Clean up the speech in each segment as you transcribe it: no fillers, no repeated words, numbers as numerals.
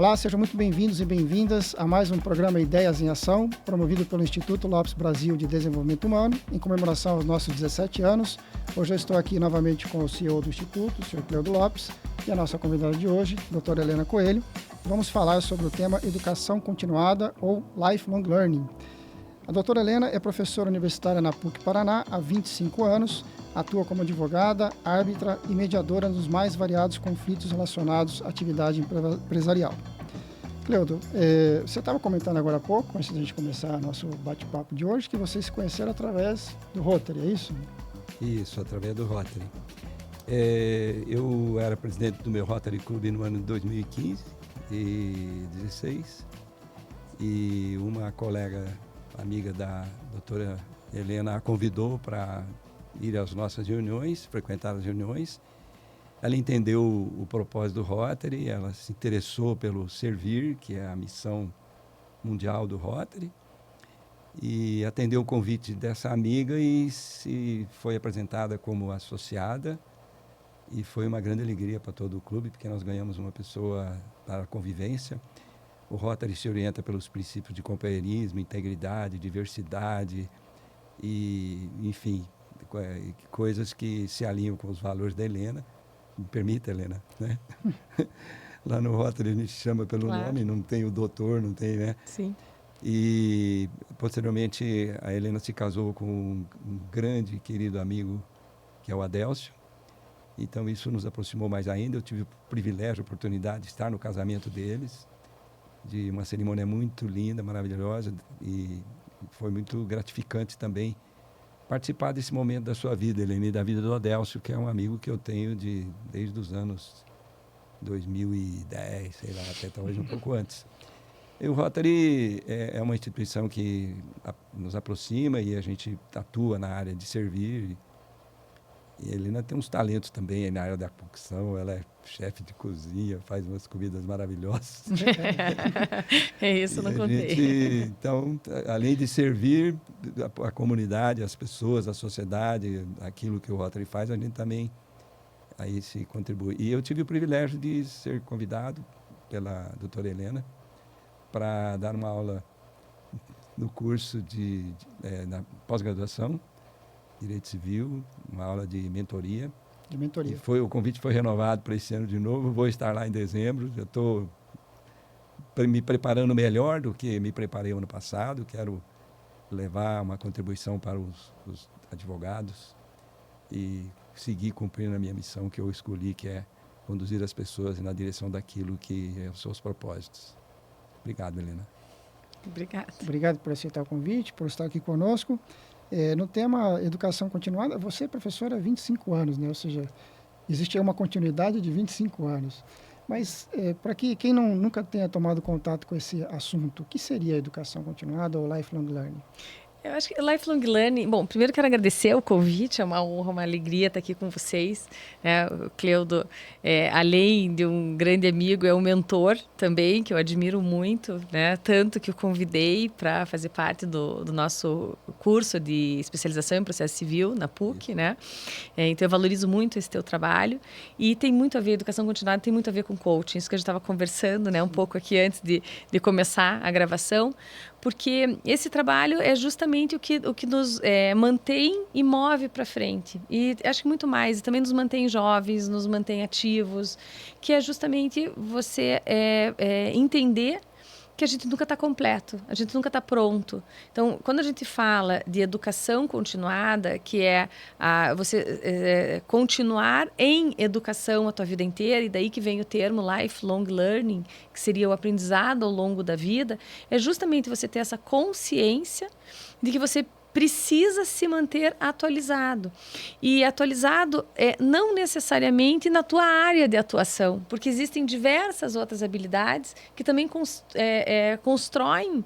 Olá, sejam muito bem-vindos e bem-vindas a mais um programa Ideias em Ação, promovido pelo Instituto Lopes Brasil de Desenvolvimento Humano, em comemoração aos nossos 17 anos. Hoje eu estou aqui novamente com o CEO do Instituto, o Sr. Cleudo Lopes, e a nossa convidada de hoje, a doutora Helena Coelho. Vamos falar sobre o tema Educação Continuada ou Lifelong Learning. A doutora Helena é professora universitária na PUC Paraná há 25 anos, atua como advogada, árbitra e mediadora nos mais variados conflitos relacionados à atividade empresarial. Cleudo, você estava comentando agora há pouco, antes de a gente começar nosso bate-papo de hoje, que vocês se conheceram através do Rotary, é isso? Isso, através do Rotary. Eu era presidente do meu Rotary Club no ano de 2015 e 2016, e uma colega, amiga da doutora Helena, a convidou para ir às nossas reuniões, frequentar as reuniões. Ela entendeu o propósito do Rotary, ela se interessou pelo servir, que é a missão mundial do Rotary, e atendeu o convite dessa amiga e se foi apresentada como associada, e foi uma grande alegria para todo o clube, porque nós ganhamos uma pessoa para a convivência. O Rotary se orienta pelos princípios de companheirismo, integridade, diversidade e, enfim, coisas que se alinham com os valores da Helena. Me permita, Helena, né? Lá no Rotary a gente chama pelo nome, não tem o doutor, não tem, né? Sim. E, posteriormente, a Helena se casou com um grande e querido amigo, que é o Adélcio. Então, isso nos aproximou mais ainda. Eu tive o privilégio, a oportunidade de estar no casamento deles, de uma cerimônia muito linda, maravilhosa, e foi muito gratificante também participar desse momento da sua vida, Helena, e da vida do Adélcio, que é um amigo que eu tenho desde os anos 2010, sei lá, até talvez um pouco antes. E o Rotary é uma instituição que nos aproxima e a gente atua na área de servir. E a Helena tem uns talentos também na área da cocção, ela é chefe de cozinha, faz umas comidas maravilhosas. É isso, não contei. Então, além de servir a comunidade, as pessoas, a sociedade, aquilo que o Rotary faz, a gente também aí se contribui. E eu tive o privilégio de ser convidado pela doutora Helena para dar uma aula no curso na pós-graduação, Direito Civil, uma aula de mentoria. De mentoria. E o convite foi renovado para esse ano de novo. Vou estar lá em dezembro. Já estou me preparando melhor do que me preparei ano passado. Quero levar uma contribuição para os advogados e seguir cumprindo a minha missão que eu escolhi, que é conduzir as pessoas na direção daquilo que são os seus propósitos. Obrigado, Helena. Obrigada. Obrigado por aceitar o convite, por estar aqui conosco. No tema Educação Continuada, você é professora há 25 anos, né? Ou seja, existe aí uma continuidade de 25 anos. Mas, para quem nunca tenha tomado contato com esse assunto, o que seria Educação Continuada ou Lifelong Learning? Eu acho que Lifelong Learning... Bom, primeiro quero agradecer o convite, é uma honra, uma alegria estar aqui com vocês. O Cleudo, além de um grande amigo, é um mentor também, que eu admiro muito, né? Tanto que o convidei para fazer parte do nosso curso de especialização em processo civil na PUC, né? Então, eu valorizo muito esse teu trabalho e tem muito a ver, educação continuada tem muito a ver com coaching, isso que a gente estava conversando, né? Um pouco aqui antes de começar a gravação, porque esse trabalho é justamente o que nos mantém e move para frente. E acho que muito mais, também nos mantém jovens, nos mantém ativos, que é justamente você entender que a gente nunca está completo, a gente nunca está pronto. Então, quando a gente fala de educação continuada, que é você continuar em educação a tua vida inteira, e daí que vem o termo lifelong learning, que seria o aprendizado ao longo da vida, é justamente você ter essa consciência de que você precisa se manter atualizado. E atualizado não necessariamente na tua área de atuação, porque existem diversas outras habilidades que também constroem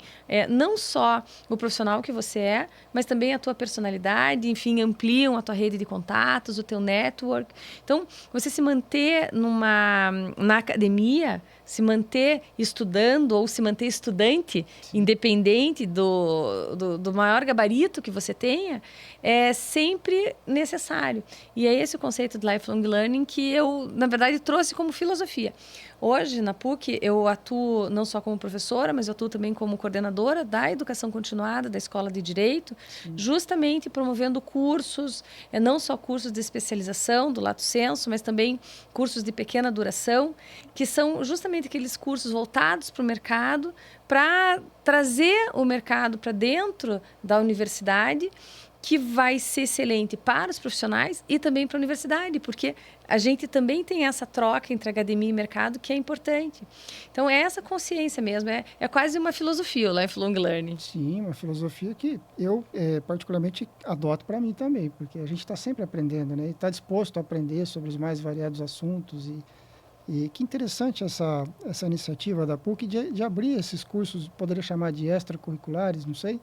não só o profissional que você é, mas também a tua personalidade, enfim, ampliam a tua rede de contatos, o teu network. Então, você se manter na academia se manter estudando ou se manter estudante, independente do maior gabarito que você tenha, é sempre necessário. E é esse o conceito de lifelong learning que eu, na verdade, trouxe como filosofia. Hoje, na PUC, eu atuo não só como professora, mas eu atuo também como coordenadora da educação continuada da Escola de Direito, justamente promovendo cursos, não só cursos de especialização do lato sensu, mas também cursos de pequena duração, que são justamente aqueles cursos voltados para o mercado, para trazer o mercado para dentro da universidade, que vai ser excelente para os profissionais e também para a universidade, porque a gente também tem essa troca entre academia e mercado que é importante. Então, é essa consciência mesmo, é quase uma filosofia, o lifelong learning. Sim, uma filosofia que eu particularmente adoto para mim também, porque a gente está sempre aprendendo, né? E está disposto a aprender sobre os mais variados assuntos e que interessante essa iniciativa da PUC de abrir esses cursos, poderia chamar de extracurriculares, não sei,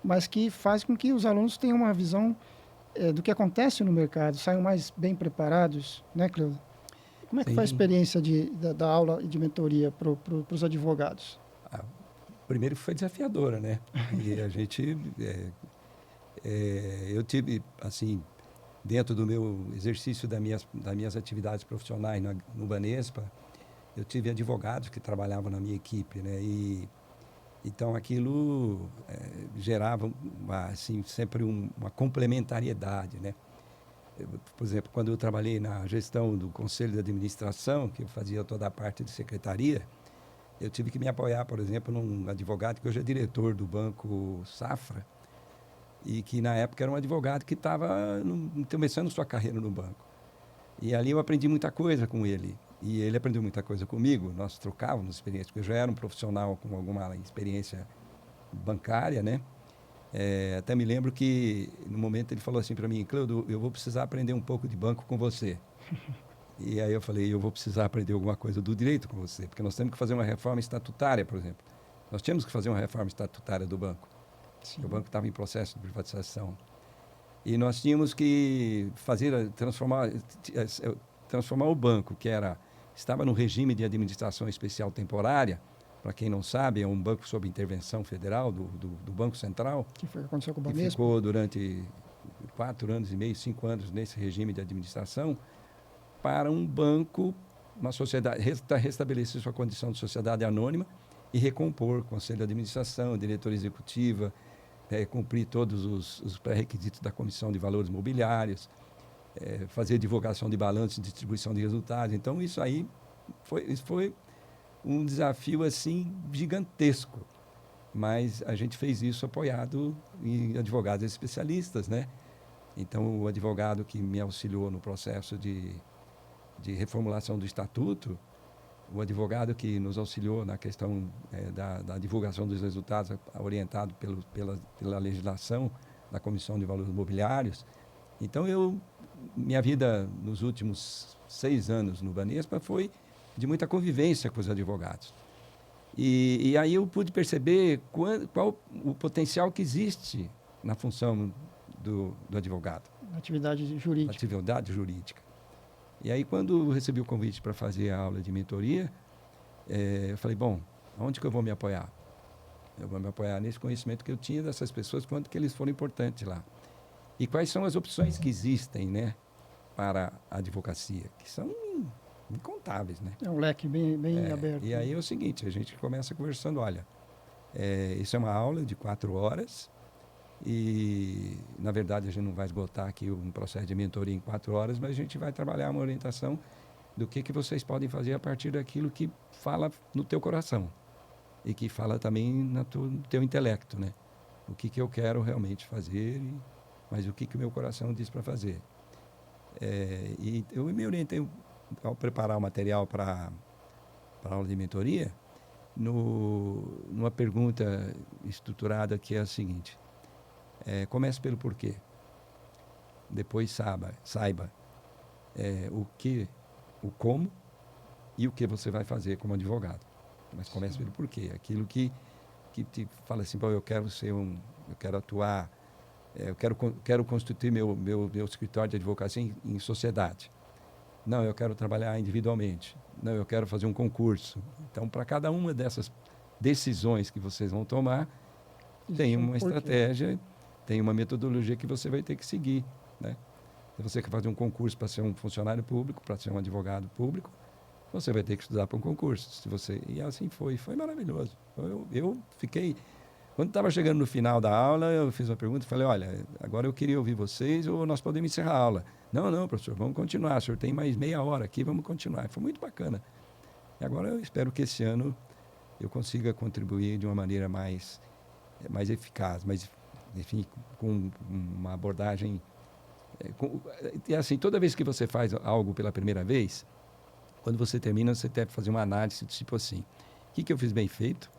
mas que faz com que os alunos tenham uma visão do que acontece no mercado, saiam mais bem preparados, né, Cleusa? Como é que foi a experiência da aula de mentoria para os advogados? Primeiro foi desafiadora, né? E a gente... eu tive, assim, dentro do meu exercício das minhas atividades profissionais no Banespa, eu tive advogados que trabalhavam na minha equipe, né? Então, aquilo gerava, assim, sempre uma complementariedade, né? Por exemplo, quando eu trabalhei na gestão do Conselho de Administração, que eu fazia toda a parte de secretaria, eu tive que me apoiar, por exemplo, num advogado que hoje é diretor do Banco Safra, e que, na época, era um advogado que estava começando sua carreira no banco. E ali eu aprendi muita coisa com ele. E ele aprendeu muita coisa comigo, nós trocávamos experiência, porque eu já era um profissional com alguma experiência bancária, né? Até me lembro que, no momento, ele falou assim para mim: Cleudo, eu vou precisar aprender um pouco de banco com você. E aí eu falei: eu vou precisar aprender alguma coisa do direito com você, porque nós temos que fazer uma reforma estatutária, por exemplo. Nós tínhamos que fazer uma reforma estatutária do banco. O banco estava em processo de privatização. E nós tínhamos que transformar o banco, que estava no regime de administração especial temporária. Para quem não sabe, é um banco sob intervenção federal do Banco Central. Que foi o que aconteceu com o Banespa. Que ficou durante 4 anos e meio, 5 anos nesse regime de administração, para um banco, uma sociedade, restabelecer sua condição de sociedade anônima e recompor conselho de administração, diretoria executiva, cumprir todos os pré-requisitos da Comissão de Valores Mobiliários, fazer divulgação de balanços e distribuição de resultados. Então, isso aí foi um desafio assim gigantesco. Mas a gente fez isso apoiado em advogados especialistas, né? Então, o advogado que me auxiliou no processo de reformulação do estatuto, o advogado que nos auxiliou na questão da divulgação dos resultados, orientado pela legislação da Comissão de Valores Mobiliários. Então, minha vida nos últimos 6 anos no Banespa foi de muita convivência com os advogados. E aí eu pude perceber qual o potencial que existe na função do advogado. Atividade jurídica. Atividade jurídica. E aí, quando eu recebi o convite para fazer a aula de mentoria, eu falei, bom, onde que eu vou me apoiar? Eu vou me apoiar nesse conhecimento que eu tinha dessas pessoas, quanto que eles foram importantes lá. E quais são as opções que existem, né, para a advocacia, que são incontáveis, né? É um leque bem aberto. E aí é o seguinte, a gente começa conversando, olha, isso é uma aula de 4 horas, e, na verdade, a gente não vai esgotar aqui um processo de mentoria em 4 horas, mas a gente vai trabalhar uma orientação do que vocês podem fazer a partir daquilo que fala no teu coração e que fala também no teu intelecto, né? O que eu quero realmente fazer, mas o que o meu coração diz para fazer. E eu me orientei ao preparar o material para a aula de mentoria numa pergunta estruturada que é a seguinte: comece pelo porquê, depois saiba o como e o que você vai fazer como advogado. Mas comece pelo porquê, aquilo que te fala assim: eu quero eu quero atuar, eu quero constituir meu escritório de advocacia em sociedade. Não, eu quero trabalhar individualmente. Não, eu quero fazer um concurso. Então, para cada uma dessas decisões que vocês vão tomar, tem uma estratégia, tem uma metodologia que você vai ter que seguir, né? Se você quer fazer um concurso para ser um funcionário público, para ser um advogado público, você vai ter que estudar para um concurso. E assim foi maravilhoso. Eu fiquei... Quando estava chegando no final da aula, eu fiz uma pergunta e falei, olha, agora eu queria ouvir vocês ou nós podemos encerrar a aula. Não, professor, vamos continuar. O senhor tem mais meia hora aqui, vamos continuar. Foi muito bacana. E agora eu espero que esse ano eu consiga contribuir de uma maneira mais eficaz, enfim, com uma abordagem... E assim, toda vez que você faz algo pela primeira vez, quando você termina, você deve fazer uma análise do tipo assim, o que eu fiz bem feito?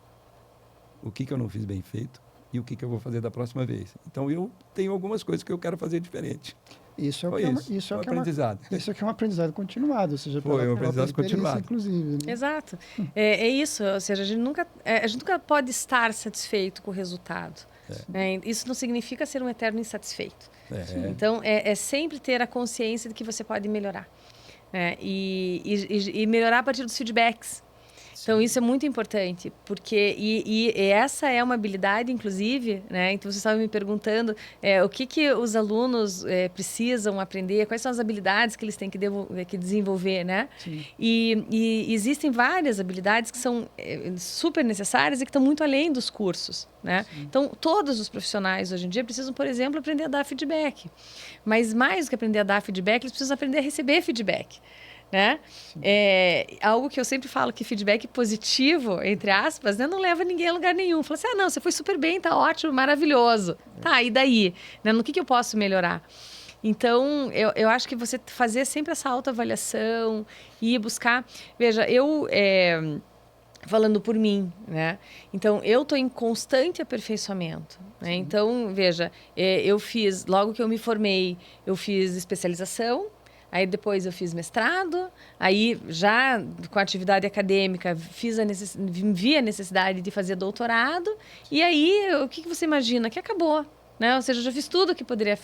O que eu não fiz bem feito e o que eu vou fazer da próxima vez. Então, eu tenho algumas coisas que eu quero fazer diferente. Isso é um aprendizado. Isso é um aprendizado continuado, ou seja, foi um aprendizado continuado. Inclusive, né? Exato. É isso, ou seja, a gente nunca pode estar satisfeito com o resultado. Né? Isso não significa ser um eterno insatisfeito. Então, é sempre ter a consciência de que você pode melhorar. Né? E melhorar a partir dos feedbacks. Então, isso é muito importante, porque essa é uma habilidade, inclusive, né? Então, você estava me perguntando o que os alunos precisam aprender, quais são as habilidades que eles têm que desenvolver, né? E existem várias habilidades que são super necessárias e que estão muito além dos cursos, né? Então, todos os profissionais, hoje em dia, precisam, por exemplo, aprender a dar feedback. Mas mais do que aprender a dar feedback, eles precisam aprender a receber feedback. Né? Algo que eu sempre falo que feedback positivo, entre aspas, né, não leva ninguém a lugar nenhum. Fala assim, não, você foi super bem, tá ótimo, maravilhoso. Tá, e daí? Né? No que eu posso melhorar? Então, eu acho que você fazer sempre essa autoavaliação e buscar... Veja, falando por mim, né? Então, eu estou em constante aperfeiçoamento. Né? Então, veja, eu fiz, logo que eu me formei, eu fiz especialização. Aí depois eu fiz mestrado, aí já com a atividade acadêmica vi a necessidade de fazer doutorado, e aí o que você imagina? Que acabou, né? Ou seja, eu já fiz tudo o que poderia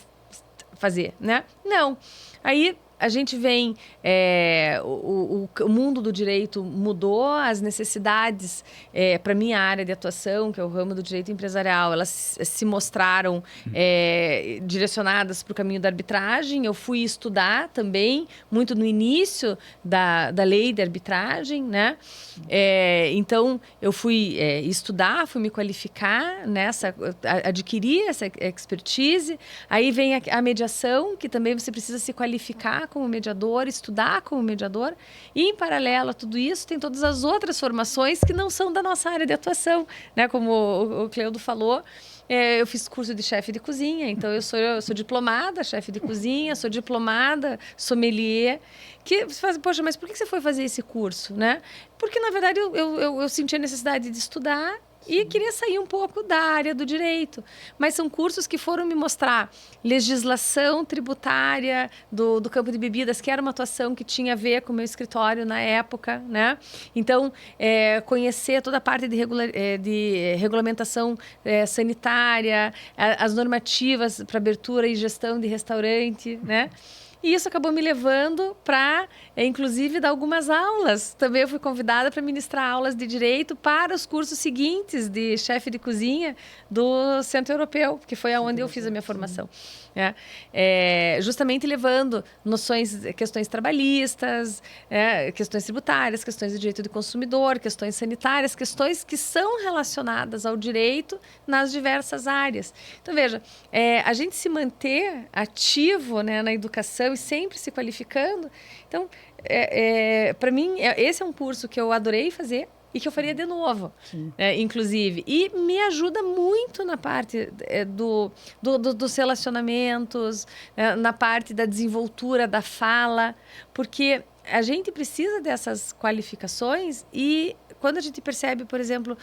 fazer, né? Não. Aí a gente vem, o mundo do direito mudou, as necessidades para a minha área de atuação, que é o ramo do direito empresarial, elas se mostraram direcionadas para o caminho da arbitragem. Eu fui estudar também, muito no início da lei de arbitragem, né? Então, eu fui estudar, fui me qualificar adquirir essa expertise. Aí vem a mediação, que também você precisa se qualificar como mediador, estudar como mediador, e em paralelo a tudo isso tem todas as outras formações que não são da nossa área de atuação, né? Como o Cleudo falou, eu fiz curso de chefe de cozinha, então eu sou diplomada, chefe de cozinha, sou diplomada, sommelier, que você fala, poxa, mas por que você foi fazer esse curso, né? Porque, na verdade, eu senti a necessidade de estudar e queria sair um pouco da área do direito. Mas são cursos que foram me mostrar legislação tributária do campo de bebidas, que era uma atuação que tinha a ver com o meu escritório na época, né? Então, conhecer toda a parte de regulamentação sanitária, as normativas para abertura e gestão de restaurante, né? E isso acabou me levando para, inclusive, dar algumas aulas. Também eu fui convidada para ministrar aulas de direito para os cursos seguintes de chefe de cozinha do Centro Europeu, que foi aonde eu fiz a minha formação. Justamente levando questões trabalhistas, questões tributárias, questões de direito do consumidor, questões sanitárias, questões que são relacionadas ao direito nas diversas áreas. Então, veja, a gente se manter ativo, né, na educação e sempre se qualificando. Então, para mim, esse é um curso que eu adorei fazer e que eu faria de novo, inclusive. E me ajuda muito na parte dos relacionamentos, na parte da desenvoltura da fala, porque a gente precisa dessas qualificações e quando a gente percebe, por exemplo,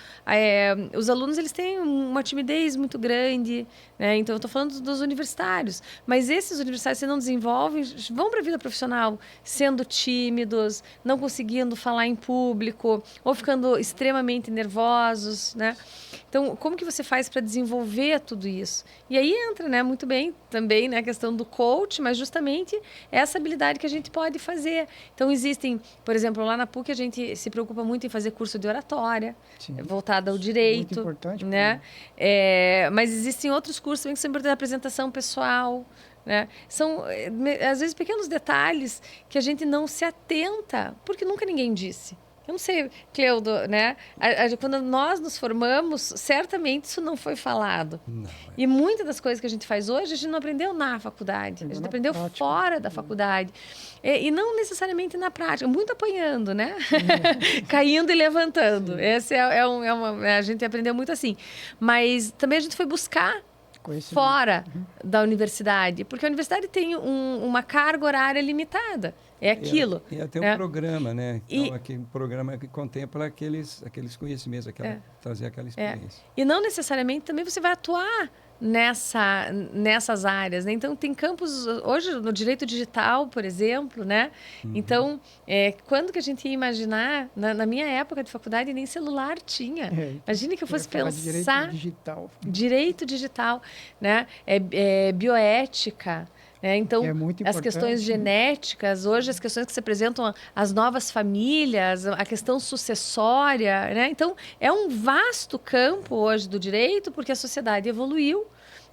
os alunos eles têm uma timidez muito grande, né? Então, eu estou falando dos universitários, mas esses universitários, se não desenvolvem, vão para a vida profissional sendo tímidos, não conseguindo falar em público, ou ficando extremamente nervosos, né? Então, como que você faz para desenvolver tudo isso? E aí entra, né, muito bem também, né, a questão do coach, mas justamente essa habilidade que a gente pode fazer. Então, existem, por exemplo, lá na PUC a gente se preocupa muito em fazer curso de oratória, voltado ao direito. Muito importante. Né? Mas existem outros cursos também que são importantes, apresentação pessoal, né? São, às vezes, pequenos detalhes que a gente não se atenta, porque nunca ninguém disse. Eu não sei, Cleudo, né? Quando nós nos formamos, certamente isso não foi falado. Não, E muitas das coisas que a gente faz hoje, a gente não aprendeu na faculdade. A gente aprendeu fora da faculdade. E não necessariamente na prática, muito apanhando, né? Caindo e levantando. Sim. Esse a gente aprendeu muito assim. Mas também a gente foi buscar fora da universidade, porque a universidade tem uma carga horária limitada. É aquilo. E até um programa, né? Então, aquele programa que contempla aqueles conhecimentos, trazer aquela experiência. E não necessariamente também você vai atuar nessas áreas, né? Então, tem campos, hoje, no direito digital, por exemplo, né? Então, quando que a gente ia imaginar, na minha época de faculdade, nem celular tinha. Imagine que eu fosse pensar... Direito digital, né? Bioética... Então, as questões genéticas, hoje as questões que se apresentam às novas famílias, a questão sucessória, né? Então, é um vasto campo hoje do direito, porque a sociedade evoluiu,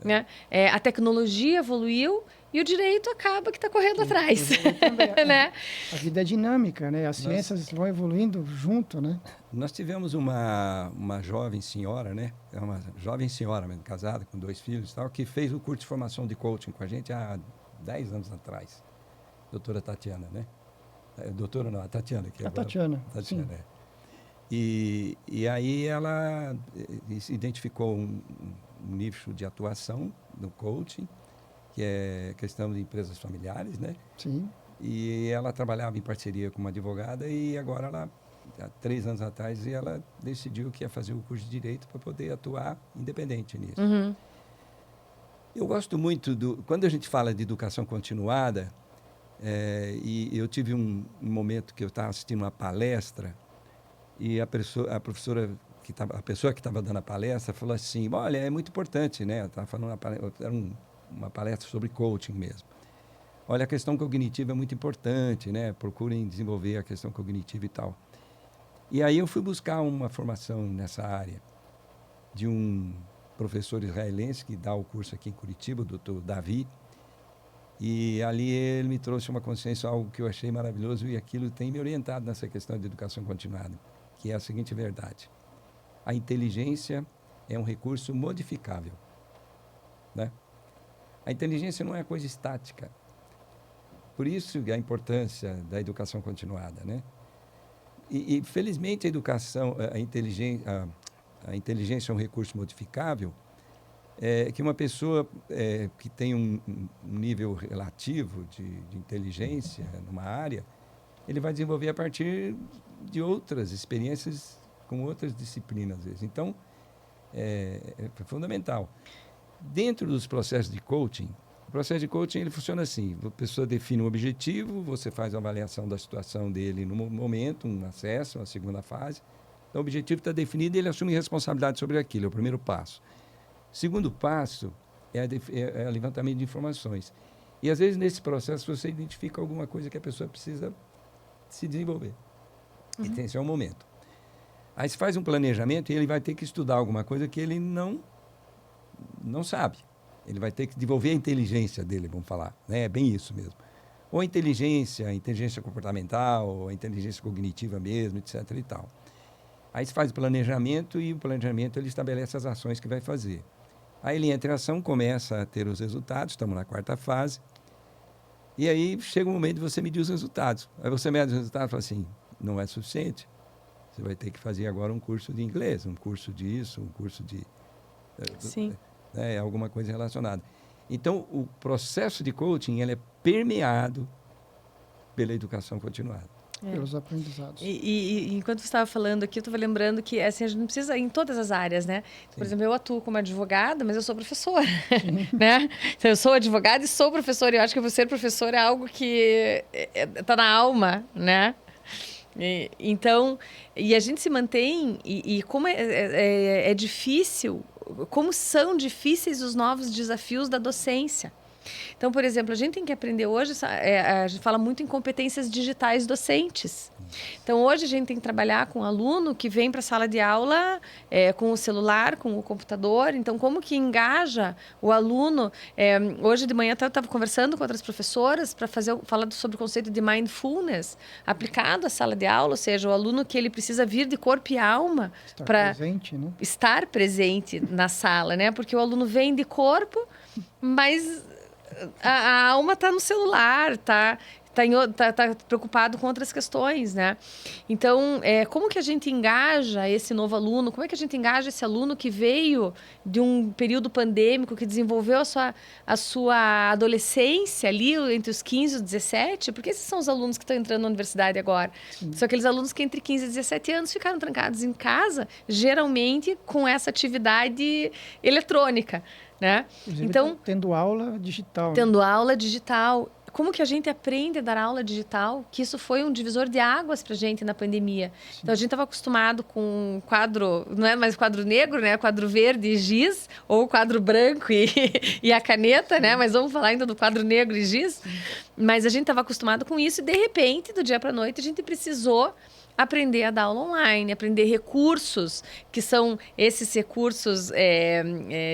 né? A tecnologia evoluiu e o direito acaba que está correndo atrás. Né? A vida é dinâmica, né? As ciências vão evoluindo junto, né? Nós tivemos uma jovem senhora, né? Uma jovem senhora, casada, com 2 filhos e tal, que fez o curso de formação de coaching com a gente há 10 anos atrás. Doutora Tatiana, né? Doutora não, a Tatiana. Tatiana, sim. E aí ela identificou um nicho de atuação no coaching, que é questão de empresas familiares, né? Sim. E ela trabalhava em parceria com uma advogada e agora há 3 anos atrás, ela decidiu que ia fazer o curso de Direito para poder atuar independente nisso. Eu gosto muito quando a gente fala de educação continuada, e eu tive um momento que eu estava assistindo uma palestra e a pessoa que estava dando a palestra falou assim, olha, é muito importante, né? Eu estava falando uma palestra sobre coaching mesmo. Olha, a questão cognitiva é muito importante, né? Procurem desenvolver a questão cognitiva e tal. E aí eu fui buscar uma formação nessa área de um professor israelense que dá o curso aqui em Curitiba, o Dr. Davi. E ali ele me trouxe uma consciência, algo que eu achei maravilhoso, e aquilo tem me orientado nessa questão de educação continuada, que é a seguinte verdade. A inteligência é um recurso modificável, né? A inteligência não é coisa estática. Por isso a importância da educação continuada, né? E felizmente a inteligência é um recurso modificável, que uma pessoa que tem um nível relativo de inteligência numa área, ele vai desenvolver a partir de outras experiências com outras disciplinas, às vezes. Então, é fundamental. Dentro dos processos de coaching, o processo de coaching ele funciona assim: a pessoa define um objetivo, você faz uma avaliação da situação dele no momento, um acesso, uma segunda fase. Então, o objetivo está definido e ele assume responsabilidade sobre aquilo, é o primeiro passo. O segundo passo é o levantamento de informações. E, às vezes, nesse processo, você identifica alguma coisa que a pessoa precisa se desenvolver. E esse é o momento. Aí se faz um planejamento e ele vai ter que estudar alguma coisa que ele não sabe. Ele vai ter que desenvolver a inteligência dele, vamos falar. Né? É bem isso mesmo. Ou a inteligência comportamental, ou a inteligência cognitiva mesmo, etc. e tal. Aí se faz o planejamento e o planejamento ele estabelece as ações que vai fazer. Aí ele entra em ação, começa a ter os resultados, estamos na 4ª fase. E aí chega o momento de você medir os resultados. Aí você mede os resultados e fala assim, não é suficiente. Você vai ter que fazer agora um curso de inglês, um curso disso, um curso de... Sim. Alguma coisa relacionada. Então, o processo de coaching ele é permeado pela educação continuada. pelos aprendizados. E enquanto você estava falando aqui, eu estava lembrando que assim, a gente não precisa ir em todas as áreas, né? Por exemplo, eu atuo como advogada, mas eu sou professora, né? Então, eu sou advogada e sou professora. E eu acho que você ser professora é algo que está na alma, né? Então, e a gente se mantém, e como é difícil, como são difíceis os novos desafios da docência. Então, por exemplo, a gente tem que aprender hoje, a gente fala muito em competências digitais docentes. Então, hoje a gente tem que trabalhar com um aluno que vem para a sala de aula com o celular, com o computador. Então, como que engaja o aluno? Hoje de manhã eu estava conversando com outras professoras para falar sobre o conceito de mindfulness aplicado à sala de aula, ou seja, o aluno que ele precisa vir de corpo e alma para estar presente na sala, né? Porque o aluno vem de corpo, mas a alma está no celular, tá preocupado com outras questões, né? Então, como que a gente engaja esse novo aluno? Como é que a gente engaja esse aluno que veio de um período pandêmico, que desenvolveu a sua adolescência ali, entre os 15 e os 17? Porque esses são os alunos que estão entrando na universidade agora. Sim. São aqueles alunos que entre 15 e 17 anos ficaram trancados em casa, geralmente com essa atividade eletrônica, né? Então, tendo aula digital. Tendo aula digital. Como que a gente aprende a dar aula digital? Que isso foi um divisor de águas para a gente na pandemia. Sim. Então, a gente estava acostumado com quadro, não é mais quadro negro, né? Quadro verde e giz, ou quadro branco e a caneta, né? Mas vamos falar ainda do quadro negro e giz. Sim. Mas a gente estava acostumado com isso e, de repente, do dia para a noite, a gente precisou aprender a dar aula online, aprender recursos, que são esses recursos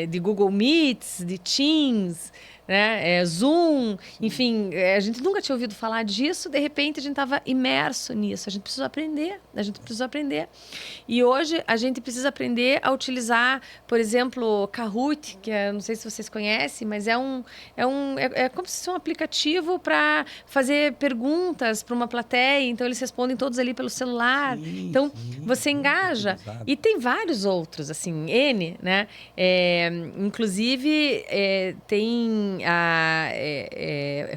de Google Meets, de Teams, né? Zoom, enfim, a gente nunca tinha ouvido falar disso, de repente a gente estava imerso nisso, a gente precisou aprender. E hoje a gente precisa aprender a utilizar, por exemplo, Kahoot, que não sei se vocês conhecem, mas é como se fosse um aplicativo para fazer perguntas para uma plateia, então eles respondem todos ali pelo celular. Sim, então, você engaja. E tem vários outros, assim, N, né? Inclusive, tem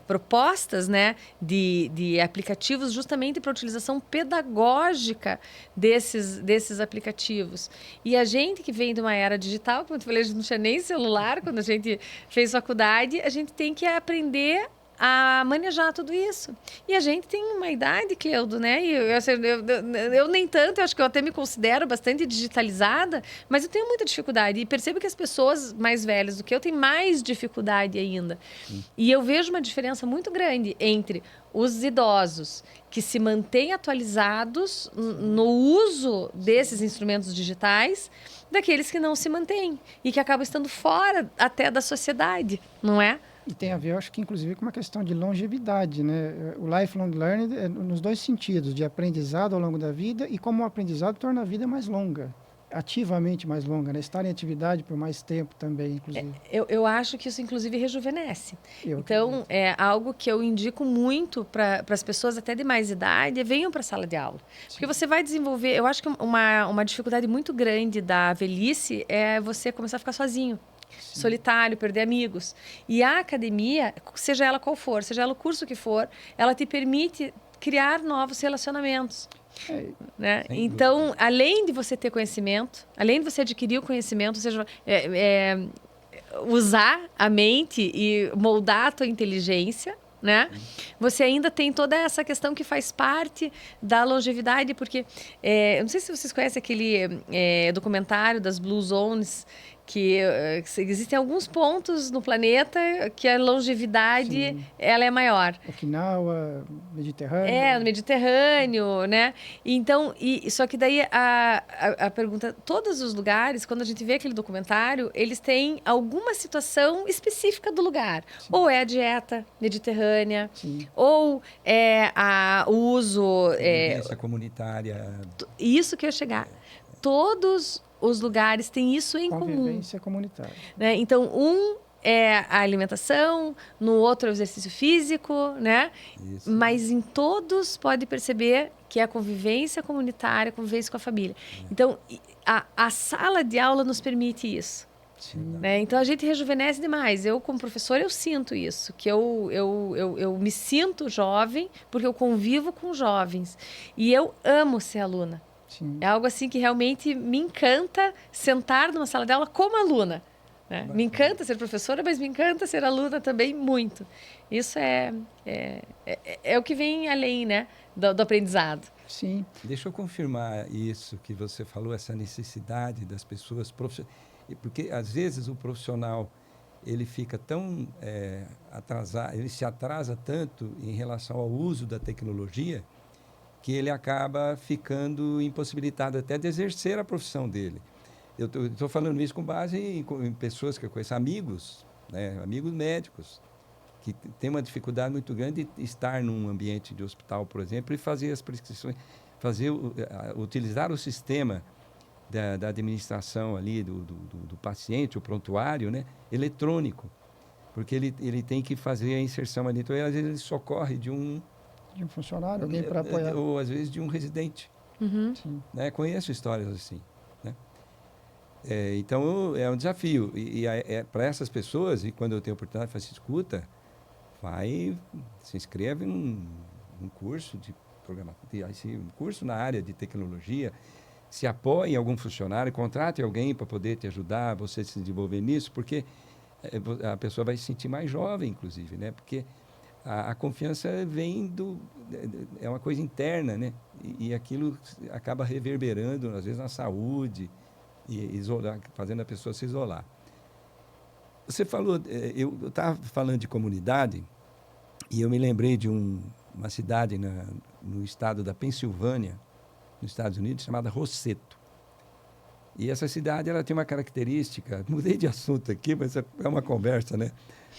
propostas, né, de aplicativos justamente para utilização pedagógica desses aplicativos. E a gente que vem de uma era digital, como eu falei, a gente não tinha nem celular quando a gente fez faculdade, a gente tem que aprender a manejar tudo isso. E a gente tem uma idade, Cleudo, né? E eu nem tanto, eu acho que eu até me considero bastante digitalizada, mas eu tenho muita dificuldade. E percebo que as pessoas mais velhas do que eu têm mais dificuldade ainda. E eu vejo uma diferença muito grande entre os idosos que se mantêm atualizados no uso desses instrumentos digitais, daqueles que não se mantêm e que acabam estando fora até da sociedade, não é? E tem a ver, eu acho que, inclusive, com uma questão de longevidade, né? O lifelong learning é nos dois sentidos, de aprendizado ao longo da vida e como o aprendizado torna a vida mais longa, ativamente mais longa, né? Estar em atividade por mais tempo também, inclusive. Eu acho que isso, inclusive, rejuvenesce. Então, é algo que eu indico muito para as pessoas até de mais idade, venham para a sala de aula. Sim. Porque você vai desenvolver... Eu acho que uma dificuldade muito grande da velhice é você começar a ficar sozinho. Sim. Solitário, perder amigos. E a academia, seja ela qual for, seja ela o curso que for, ela te permite criar novos relacionamentos. Né? Então, além de você ter conhecimento, além de você adquirir o conhecimento, ou seja, usar a mente e moldar a tua inteligência, né? Você ainda tem toda essa questão que faz parte da longevidade, porque eu não sei se vocês conhecem aquele documentário das Blue Zones, que existem alguns pontos no planeta que a longevidade ela é maior. Okinawa, Mediterrâneo. No Mediterrâneo, né? Então, só que daí a pergunta, todos os lugares, quando a gente vê aquele documentário, eles têm alguma situação específica do lugar. Sim. Ou é a dieta mediterrânea, sim, ou é o uso... Vivência comunitária. Isso que eu ia chegar. Todos os lugares têm isso em comum. Convivência comunitária. Né? Então, é a alimentação, no outro é o exercício físico, né? Isso. Mas em todos pode perceber que é a convivência comunitária, a convivência com a família. Então, a sala de aula nos permite isso. Sim. Né? Então, a gente rejuvenesce demais. Eu, como professora, eu sinto isso. Que eu me sinto jovem porque eu convivo com jovens. E eu amo ser aluna. Sim. É algo assim que realmente me encanta sentar numa sala de aula como aluna. Né? Me encanta ser professora, mas me encanta ser aluna também muito. Isso é o que vem além, né, do aprendizado. Sim. Deixa eu confirmar isso que você falou, essa necessidade das pessoas profissionais. Porque, às vezes, o profissional ele fica tão atrasado, ele se atrasa tanto em relação ao uso da tecnologia que ele acaba ficando impossibilitado até de exercer a profissão dele. Eu estou falando isso com base em pessoas que eu conheço, amigos, né, amigos médicos, que têm uma dificuldade muito grande de estar num ambiente de hospital, por exemplo, e fazer as prescrições, utilizar o sistema da administração ali do paciente, o prontuário, né, eletrônico, porque ele tem que fazer a inserção ali. Então, às vezes, ele socorre de um funcionário, alguém para apoiar. Ou, às vezes, de um residente. Sim. Né? Conheço histórias assim. Né? Então, é um desafio. E para essas pessoas, e quando eu tenho oportunidade, eu faço escuta, se inscreve num curso de programação, um curso na área de tecnologia, se apoie em algum funcionário, contrate alguém para poder te ajudar, você se desenvolver nisso, porque a pessoa vai se sentir mais jovem, inclusive, né? Porque a confiança vem é uma coisa interna, né? E aquilo acaba reverberando, às vezes, na saúde, e fazendo a pessoa se isolar. Você falou, eu estava falando de comunidade, e eu me lembrei de uma cidade no estado da Pensilvânia, nos Estados Unidos, chamada Rosseto. E essa cidade ela tem uma característica, mudei de assunto aqui, mas é uma conversa, né?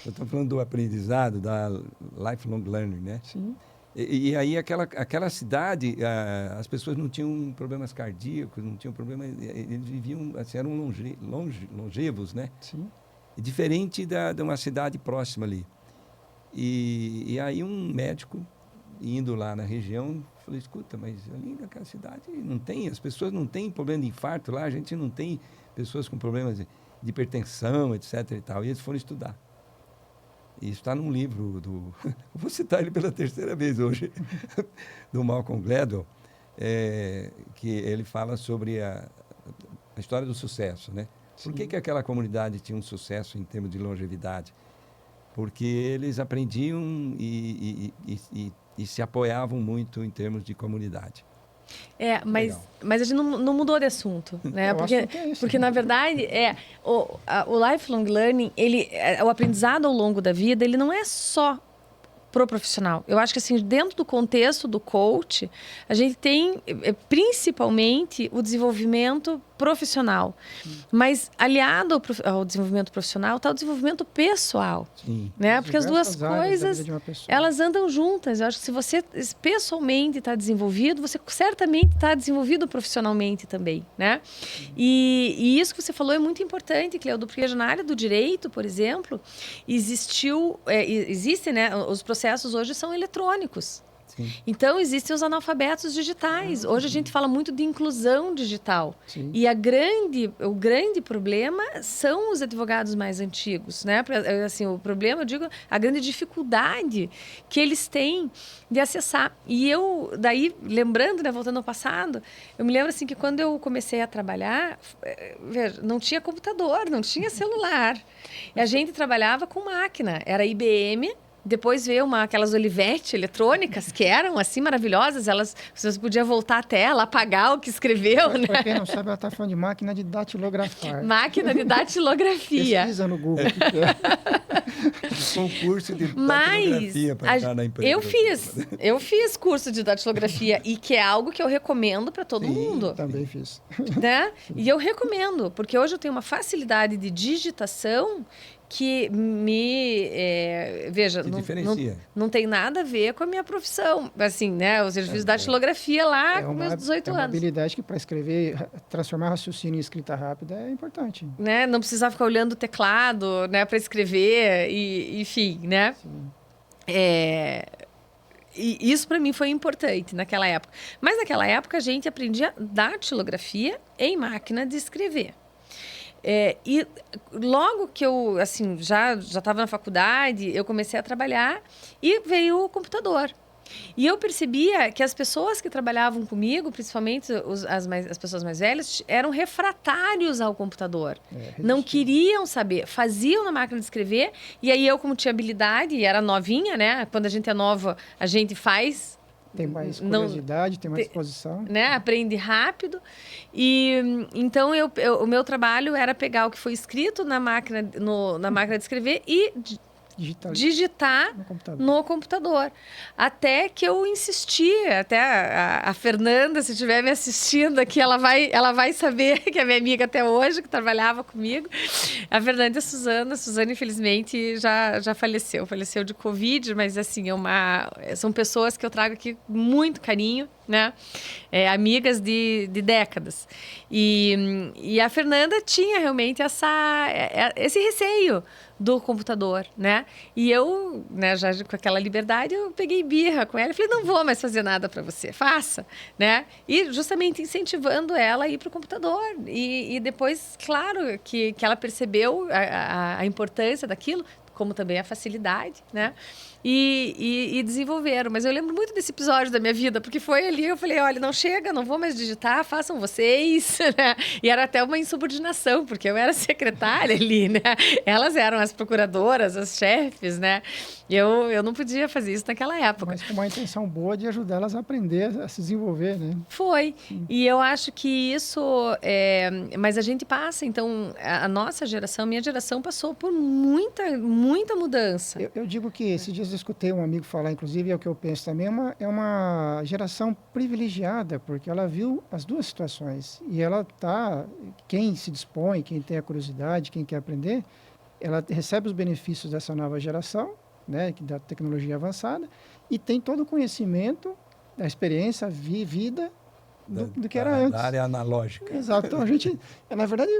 Eu estou falando do aprendizado, da lifelong learning, né? Sim. E aí aquela cidade, as pessoas não tinham problemas cardíacos, não tinham problemas, eles viviam, assim, eram longevos, né? Sim. E diferente de uma cidade próxima ali. E aí um médico, indo lá na região, falou, escuta, mas ali naquela cidade não tem, as pessoas não têm problema de infarto lá, a gente não tem pessoas com problemas de hipertensão, etc. e tal. E eles foram estudar. E isso está num livro vou citar ele pela terceira vez hoje, do Malcolm Gladwell, que ele fala sobre a história do sucesso, né? Por que aquela comunidade tinha um sucesso em termos de longevidade? Porque eles aprendiam e se apoiavam muito em termos de comunidade. Mas a gente não mudou de assunto, né? Porque na verdade, o lifelong learning, o aprendizado ao longo da vida, ele não é só pro profissional. Eu acho que assim, dentro do contexto do coach, a gente tem principalmente o desenvolvimento profissional. Mas aliado ao desenvolvimento profissional está o desenvolvimento pessoal. Sim. Né? Porque as duas coisas, elas andam juntas. Eu acho que se você pessoalmente está desenvolvido, você certamente está desenvolvido profissionalmente também. Né? E isso que você falou é muito importante, Cleudo, porque na área do direito, por exemplo, existem, né, os processos hoje são eletrônicos. Sim. Então, existem os analfabetos digitais. Hoje a gente fala muito de inclusão digital. Sim. E o grande problema são os advogados mais antigos, né? Assim, o problema, eu digo, a grande dificuldade que eles têm de acessar. E eu, daí, lembrando, né, voltando ao passado, eu me lembro assim que quando eu comecei a trabalhar, não tinha computador, não tinha celular. E a gente trabalhava com máquina. Era IBM. Depois veio aquelas Olivetti eletrônicas, que eram assim maravilhosas. Você podia voltar a tela, apagar o que escreveu, né? Para quem não sabe, ela está falando de máquina de datilografar. Máquina de datilografia. Pesquisa no Google o que é. Concurso de datilografia para entrar na empresa. Eu fiz curso de datilografia e que é algo que eu recomendo para todo mundo. Também fiz. Né? E eu recomendo, porque hoje eu tenho uma facilidade de digitação que veja, não tem nada a ver com a minha profissão, assim, né? O serviço da datilografia lá com meus 18 anos. É uma habilidade que para escrever, transformar raciocínio em escrita rápida é importante. Né? Não precisar ficar olhando o teclado, né, para escrever, enfim, né? Sim. E isso para mim foi importante naquela época. Mas naquela época a gente aprendia datilografia em máquina de escrever. E logo que eu, assim, já estava na faculdade, eu comecei a trabalhar e veio o computador. E eu percebia que as pessoas que trabalhavam comigo, principalmente as pessoas mais velhas, eram refratários ao computador. Não queriam saber, faziam na máquina de escrever. E aí eu, como tinha habilidade, e era novinha, né? Quando a gente é nova, a gente faz... Tem mais curiosidade, tem mais disposição. Né? Aprende rápido. E então o meu trabalho era pegar o que foi escrito na máquina de escrever e digitar no computador. Até que eu insisti, até a Fernanda, se estiver me assistindo aqui, ela vai saber, que é minha amiga até hoje, que trabalhava comigo. A Fernanda e a Suzana. Suzana, infelizmente, já faleceu de Covid, mas assim, são pessoas que eu trago aqui com muito carinho, né? Amigas de décadas. E a Fernanda tinha realmente esse receio do computador, né? E eu, né, já com aquela liberdade, eu peguei birra com ela e falei, não vou mais fazer nada para você, faça, né? E justamente incentivando ela a ir para o computador. E depois, claro, que ela percebeu a importância daquilo, como também a facilidade, né? E desenvolveram. Mas eu lembro muito desse episódio da minha vida, porque foi ali, eu falei, olha, não chega, não vou mais digitar, façam vocês, né? E era até uma insubordinação, porque eu era secretária ali, né? Elas eram as procuradoras, as chefes, né? Eu não podia fazer isso naquela época. Mas com uma intenção boa de ajudar elas a aprender, a se desenvolver, né? Foi. E eu acho que isso... Mas a gente passa, então, a nossa geração, minha geração, passou por muita mudança. Eu digo que esses dias eu escutei um amigo falar, inclusive, é o que eu penso também, é uma geração privilegiada, porque ela viu as duas situações. E quem se dispõe, quem tem a curiosidade, quem quer aprender, ela recebe os benefícios dessa nova geração, né, da tecnologia avançada, e tem todo o conhecimento, da experiência vida do que era antes. Da área analógica. Exato. Então, a gente, na verdade,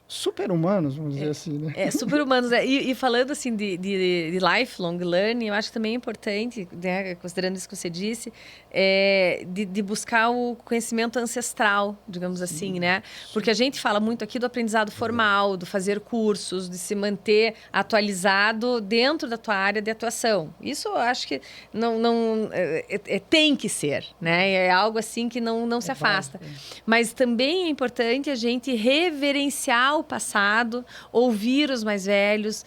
super-humanos, vamos dizer assim, né? Super-humanos. E falando, assim, de lifelong learning, eu acho que também é importante, né, considerando isso que você disse, de buscar o conhecimento ancestral, digamos assim, né? Porque a gente fala muito aqui do aprendizado formal, do fazer cursos, de se manter atualizado dentro da tua área de atuação. Isso eu acho que tem que ser, né? É algo assim que não se afasta. Mas também é importante a gente reverenciar o passado, ouvir os mais velhos,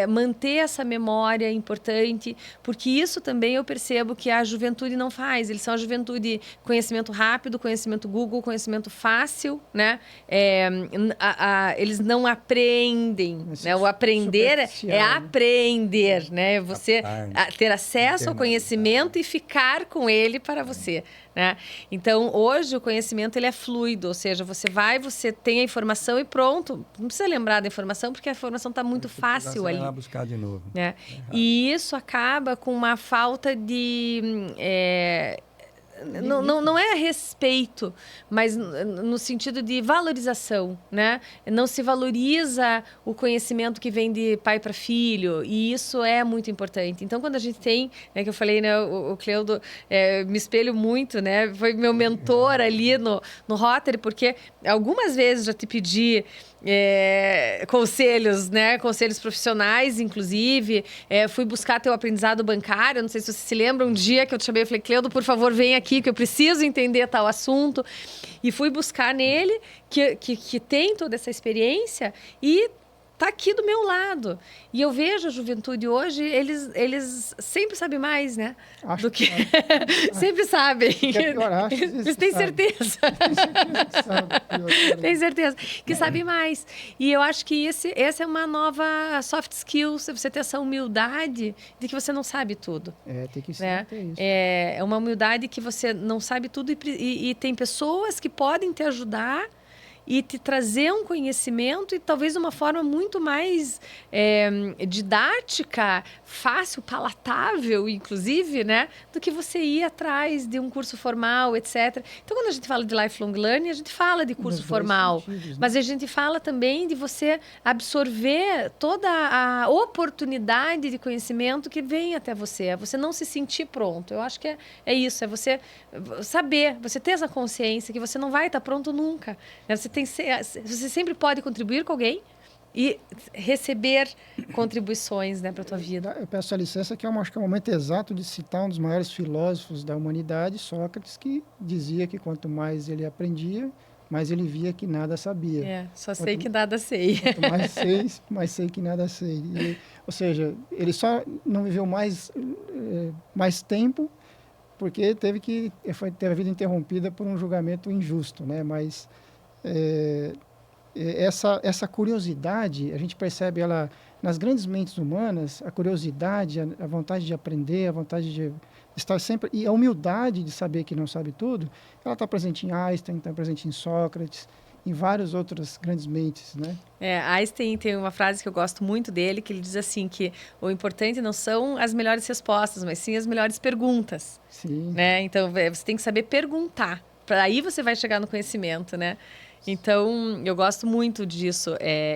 manter essa memória importante, porque isso também eu percebo que a juventude não faz. Eles são a juventude conhecimento rápido, conhecimento Google, conhecimento fácil, né? Eles não aprendem, né? O aprender é aprender, né? Você ter acesso ao conhecimento e ficar com ele para você, né? Então, hoje o conhecimento ele é fluido, ou seja, você tem a informação e pronto. Não precisa lembrar da informação, porque a informação está muito fácil ali. Vai lá buscar de novo. Né? E isso acaba com uma falta de... Não é respeito, mas no sentido de valorização, né? Não se valoriza o conhecimento que vem de pai para filho, e isso é muito importante. Então, quando a gente tem, né, que eu falei, né, o Cleudo, me espelho muito, né? Foi meu mentor ali no Rotary, porque algumas vezes já te pedi conselhos, né? Conselhos profissionais, inclusive. Fui buscar teu aprendizado bancário. Não sei se você se lembra, um dia que eu te chamei, eu falei, Cleudo, por favor, vem aqui, que eu preciso entender tal assunto. E fui buscar nele, que tem toda essa experiência, e está aqui do meu lado. E eu vejo a juventude hoje, eles sempre sabem mais, né? Acho que sempre sabem. Eles têm certeza. Tem certeza que sabem mais. E eu acho que essa é uma nova soft skill, você ter essa humildade de que você não sabe tudo. Tem que ser, né? isso. É uma humildade que você não sabe tudo e tem pessoas que podem te ajudar e te trazer um conhecimento e talvez de uma forma muito mais didática, fácil, palatável, inclusive, né? Do que você ir atrás de um curso formal, etc. Então, quando a gente fala de lifelong learning, a gente fala de curso formal, sentidos, né? mas a gente fala também de você absorver toda a oportunidade de conhecimento que vem até você. É você não se sentir pronto. Eu acho que é isso, é você saber, você ter essa consciência que você não vai estar pronto nunca. Né? Você você sempre pode contribuir com alguém e receber contribuições, né, para a tua vida. Eu peço a licença que eu acho que é o momento exato de citar um dos maiores filósofos da humanidade, Sócrates, que dizia que quanto mais ele aprendia, mais ele via que nada sabia. Só sei que nada sei. Quanto mais sei que nada sei. Ou seja, ele só não viveu mais tempo porque teve a vida interrompida por um julgamento injusto, né? Mas essa curiosidade, a gente percebe ela nas grandes mentes humanas, a curiosidade, a vontade de aprender, a vontade de estar sempre... E a humildade de saber que não sabe tudo, ela está presente em Einstein, está presente em Sócrates, em várias outras grandes mentes, né? Einstein tem uma frase que eu gosto muito dele, que ele diz assim, que o importante não são as melhores respostas, mas sim as melhores perguntas. Sim. Né? Então, você tem que saber perguntar, para aí você vai chegar no conhecimento, né? Então, eu gosto muito disso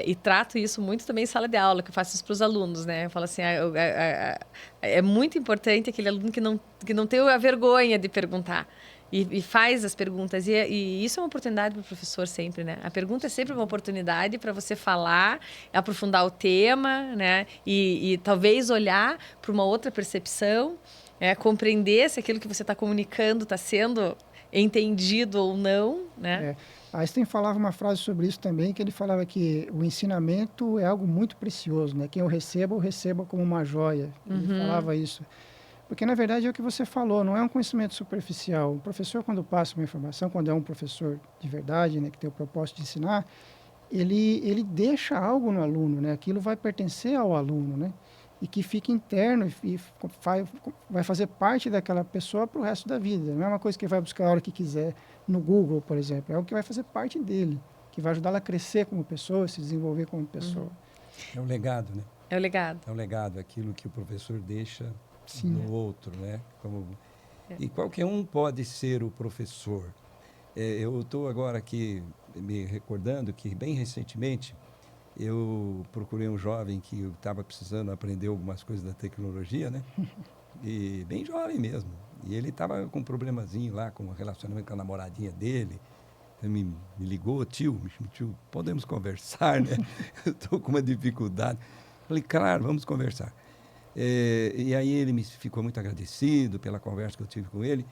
e trato isso muito também em sala de aula, que eu faço isso para os alunos, né? Eu falo assim, é muito importante aquele aluno que não tem a vergonha de perguntar e faz as perguntas. E isso é uma oportunidade para o professor sempre, né? A pergunta é sempre uma oportunidade para você falar, aprofundar o tema, né? E talvez olhar para uma outra percepção, compreender se aquilo que você está comunicando está sendo entendido ou não, né? Einstein falava uma frase sobre isso também, que ele falava que o ensinamento é algo muito precioso, né? Quem eu receba como uma joia. Ele falava isso. Porque, na verdade, é o que você falou, não é um conhecimento superficial. O professor, quando passa uma informação, quando é um professor de verdade, né, que tem o propósito de ensinar, ele deixa algo no aluno, né? Aquilo vai pertencer ao aluno, né? E que fica interno e vai fazer parte daquela pessoa para o resto da vida. Não é uma coisa que vai buscar a hora que quiser no Google, por exemplo. É algo que vai fazer parte dele, que vai ajudá-la a crescer como pessoa, se desenvolver como pessoa. É um legado, né? É o legado. É um legado, aquilo que o professor deixa Sim, no outro, né? E qualquer um pode ser o professor. Eu estou agora aqui me recordando que, bem recentemente, eu procurei um jovem que estava precisando aprender algumas coisas da tecnologia, né? E bem jovem mesmo. E ele estava com um problemazinho lá com o relacionamento com a namoradinha dele. Ele me ligou, tio, podemos conversar, né? Eu estou com uma dificuldade. Falei, claro, vamos conversar. E aí ele ficou muito agradecido pela conversa que eu tive com ele.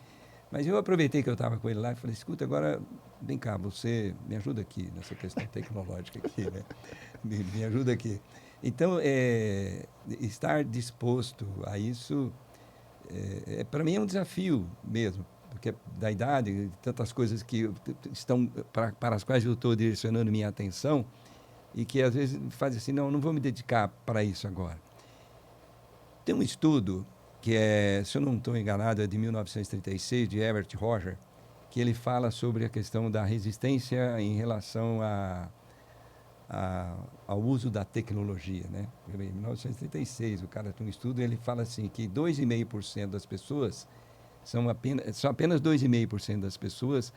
Mas eu aproveitei que eu estava com ele lá e falei, escuta, agora, vem cá, você me ajuda aqui nessa questão tecnológica aqui, né? Me ajuda aqui. Então, estar disposto a isso, para mim é um desafio mesmo, porque da idade, tantas coisas que estão para as quais eu estou direcionando minha atenção e que às vezes faz assim, não vou me dedicar para isso agora. Tem um estudo que se eu não estou enganado, é de 1936, de Everett Roger, que ele fala sobre a questão da resistência em relação ao uso da tecnologia, né? Em 1936, o cara tem um estudo e ele fala assim que 2,5% das pessoas são apenas 2,5% das pessoas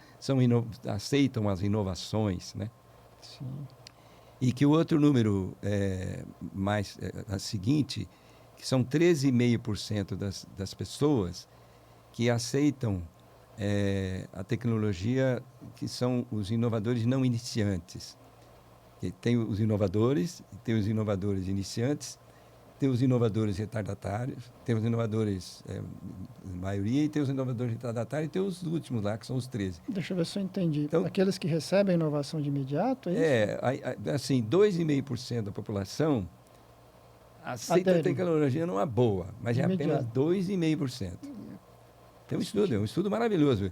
aceitam as inovações, né? sim. E que o outro número a seguinte, que são 13,5% das pessoas que aceitam a tecnologia, que são os inovadores não iniciantes. E tem os inovadores iniciantes, tem os inovadores retardatários, tem os inovadores, maioria, e tem os inovadores retardatários, e tem os últimos lá, que são os 13. Deixa eu ver se eu entendi. Então, aqueles que recebem a inovação de imediato, é isso? Assim, 2,5% da população aceita a tecnologia numa boa, mas é apenas 2,5%. Tem um estudo, é um estudo maravilhoso.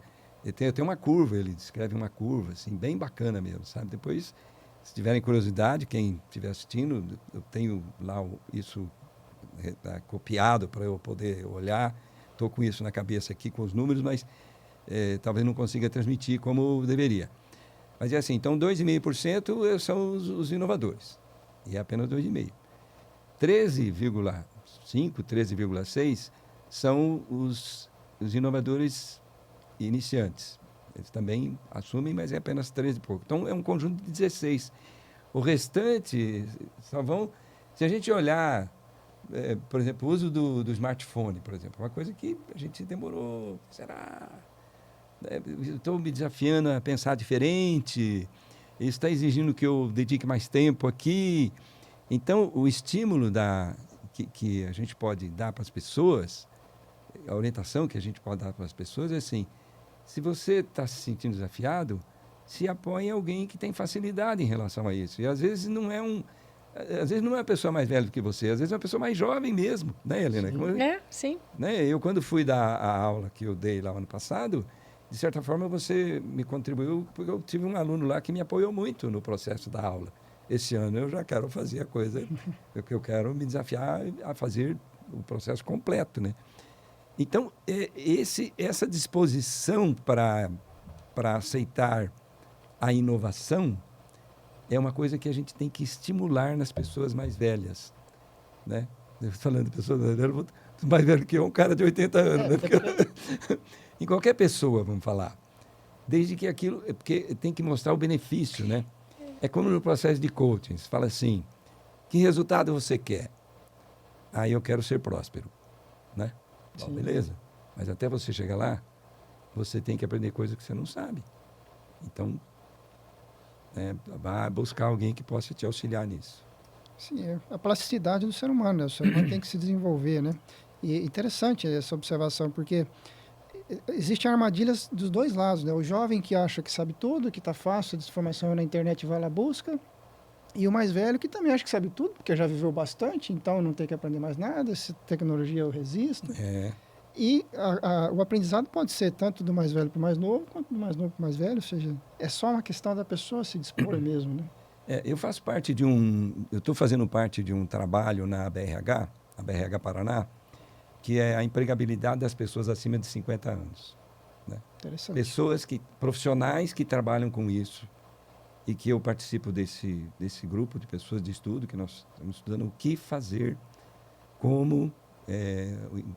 Tem uma curva, ele descreve uma curva, assim, bem bacana mesmo, sabe? Depois, se tiverem curiosidade, quem estiver assistindo, eu tenho lá isso copiado para eu poder olhar. Estou com isso na cabeça aqui, com os números, mas talvez não consiga transmitir como deveria. Mas é assim, então 2,5% são os inovadores, e é apenas 2,5%. 13,5%, 13,6% são os inovadores iniciantes. Eles também assumem, mas é apenas 13 e pouco. Então, é um conjunto de 16. O restante só vão... Se a gente olhar, por exemplo, o uso do smartphone, por exemplo, uma coisa que a gente demorou... Será? Estou me desafiando a pensar diferente. Isso está exigindo que eu dedique mais tempo aqui. Então, o estímulo que a gente pode dar para as pessoas, a orientação que a gente pode dar para as pessoas é assim, se você está se sentindo desafiado, se apoie em alguém que tem facilidade em relação a isso. E às vezes não é uma pessoa mais velha do que você, às vezes é uma pessoa mais jovem mesmo, né, Helena? Sim. Né? Eu, quando fui dar a aula que eu dei lá ano passado, de certa forma você me contribuiu, porque eu tive um aluno lá que me apoiou muito no processo da aula. Esse ano eu já quero fazer a coisa, porque eu quero me desafiar a fazer o processo completo, né? Então, essa disposição para aceitar a inovação é uma coisa que a gente tem que estimular nas pessoas mais velhas, né? Falando de pessoas mais velhas, mais velho que eu, um cara de 80 anos, né? Em qualquer pessoa, vamos falar. Desde que aquilo... Porque tem que mostrar o benefício, né? É como no processo de coaching. Você fala assim, que resultado você quer? Aí eu quero ser próspero, né? Bom, beleza. Mas até você chegar lá, você tem que aprender coisas que você não sabe. Então, vá buscar alguém que possa te auxiliar nisso. Sim, é a plasticidade do ser humano, né? O ser humano tem que se desenvolver, né? E é interessante essa observação, porque existem armadilhas dos dois lados, né? O jovem que acha que sabe tudo, que está fácil, a informação na internet vai lá busca, e o mais velho que também acha que sabe tudo, porque já viveu bastante, então não tem que aprender mais nada, se tecnologia eu resisto. E o aprendizado pode ser tanto do mais velho para o mais novo, quanto do mais novo para o mais velho, ou seja, é só uma questão da pessoa se dispor mesmo, né? Eu faço parte eu estou fazendo parte de um trabalho na BRH, a BRH Paraná, que é a empregabilidade das pessoas acima de 50 anos. Né? Interessante. Profissionais que trabalham com isso, e que eu participo desse grupo de pessoas de estudo, que nós estamos estudando o que fazer, como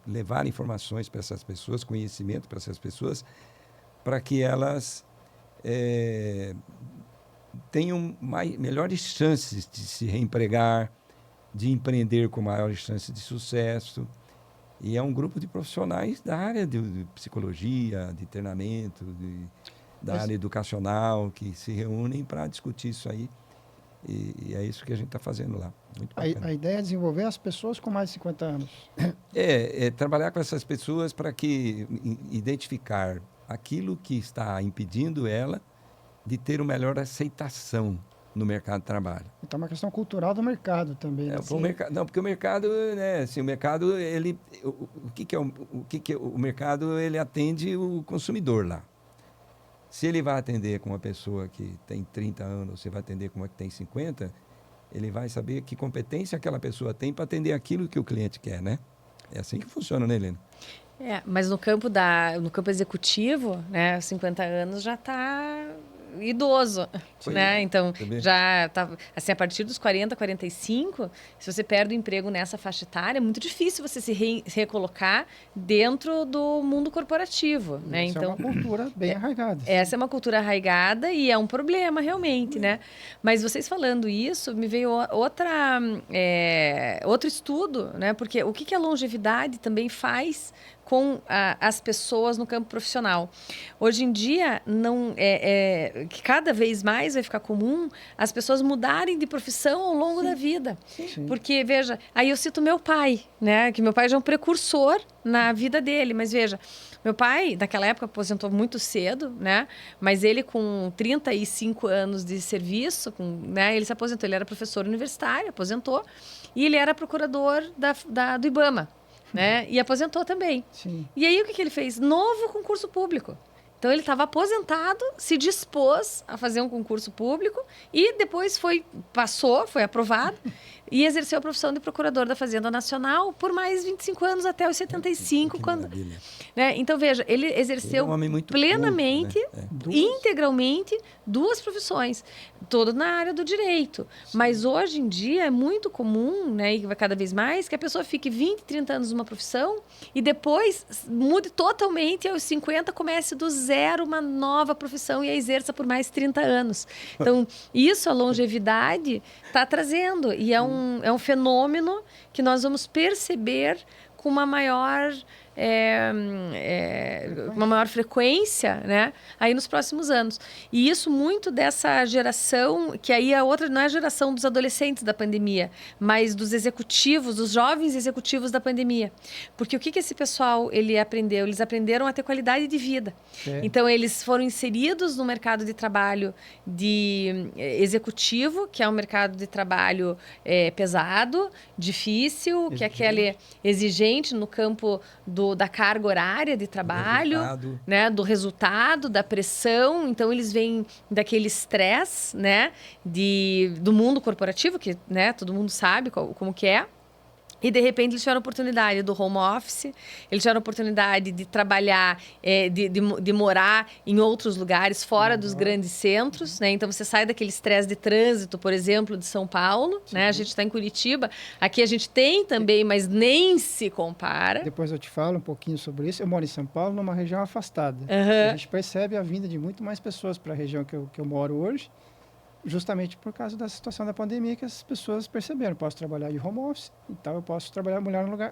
levar informações para essas pessoas, conhecimento para essas pessoas, para que elas tenham melhores chances de se reempregar, de empreender com maiores chances de sucesso. E é um grupo de profissionais da área de psicologia, de treinamento, da área educacional, que se reúnem para discutir isso aí. E é isso que a gente está fazendo lá. Muito bacana. A ideia é desenvolver as pessoas com mais de 50 anos. Trabalhar com essas pessoas para identificar aquilo que está impedindo ela de ter uma melhor aceitação no mercado de trabalho. Então, é uma questão cultural do mercado também. Né? Porque o mercado, né, assim, o mercado, o mercado, ele atende o consumidor lá. Se ele vai atender com uma pessoa que tem 30 anos, se vai atender com uma que tem 50, ele vai saber que competência aquela pessoa tem para atender aquilo que o cliente quer, né? É assim que funciona, né, Helena? Mas no campo executivo, né, 50 anos já está idoso, né? Então, já tá, assim, a partir dos 40, 45, se você perde o emprego nessa faixa etária, é muito difícil você se recolocar dentro do mundo corporativo, né? Essa então, é uma cultura bem arraigada. Essa é uma cultura arraigada e é um problema, realmente, né? Mas vocês falando isso, me veio outro estudo, né? Porque o que a longevidade também faz com as pessoas no campo profissional. Hoje em dia, que cada vez mais vai ficar comum as pessoas mudarem de profissão ao longo da vida. Sim. Porque, veja, aí eu cito meu pai, né? Que meu pai já é um precursor na vida dele, mas veja, meu pai, naquela época, aposentou muito cedo, né? Mas ele, com 35 anos de serviço, né? Ele se aposentou, ele era professor universitário, aposentou, e ele era procurador do IBAMA. Né? E aposentou também. Sim. E aí, o que ele fez? Novo concurso público. Então, ele estava aposentado, se dispôs a fazer um concurso público e depois foi aprovado e exerceu a profissão de procurador da Fazenda Nacional por mais 25 anos, até os 75. Né? Então, veja, ele exerceu plenamente, integralmente, duas profissões, todo na área do direito. Sim. Mas hoje em dia é muito comum, né, e vai cada vez mais, que a pessoa fique 20, 30 anos numa profissão e depois mude totalmente, aos 50 comece do zero uma nova profissão e a exerça por mais 30 anos. Então, isso a longevidade está trazendo e é um fenômeno que nós vamos perceber com uma maior uma maior frequência, né, aí nos próximos anos. E isso muito dessa geração, que aí a outra não é a geração dos adolescentes da pandemia, mas dos executivos, dos jovens executivos da pandemia. Porque o que esse pessoal ele aprendeu? Eles aprenderam a ter qualidade de vida. Então, eles foram inseridos no mercado de trabalho de executivo, que é um mercado de trabalho pesado, difícil, que é aquele exigente no campo da carga horária de trabalho, né, do resultado, da pressão. Então, eles vêm daquele estresse, né, do mundo corporativo, que, né, todo mundo sabe como que é. E, de repente, eles tiveram a oportunidade do home office, eles tiveram a oportunidade de trabalhar, de morar em outros lugares, fora dos grandes centros, né? Então, você sai daquele estresse de trânsito, por exemplo, de São Paulo, né? A gente está em Curitiba. Aqui a gente tem também, mas nem se compara. Depois eu te falo um pouquinho sobre isso. Eu moro em São Paulo, numa região afastada. A gente percebe a vinda de muito mais pessoas para a região que eu moro hoje, justamente por causa da situação da pandemia, que as pessoas perceberam. Posso trabalhar de home office, então eu posso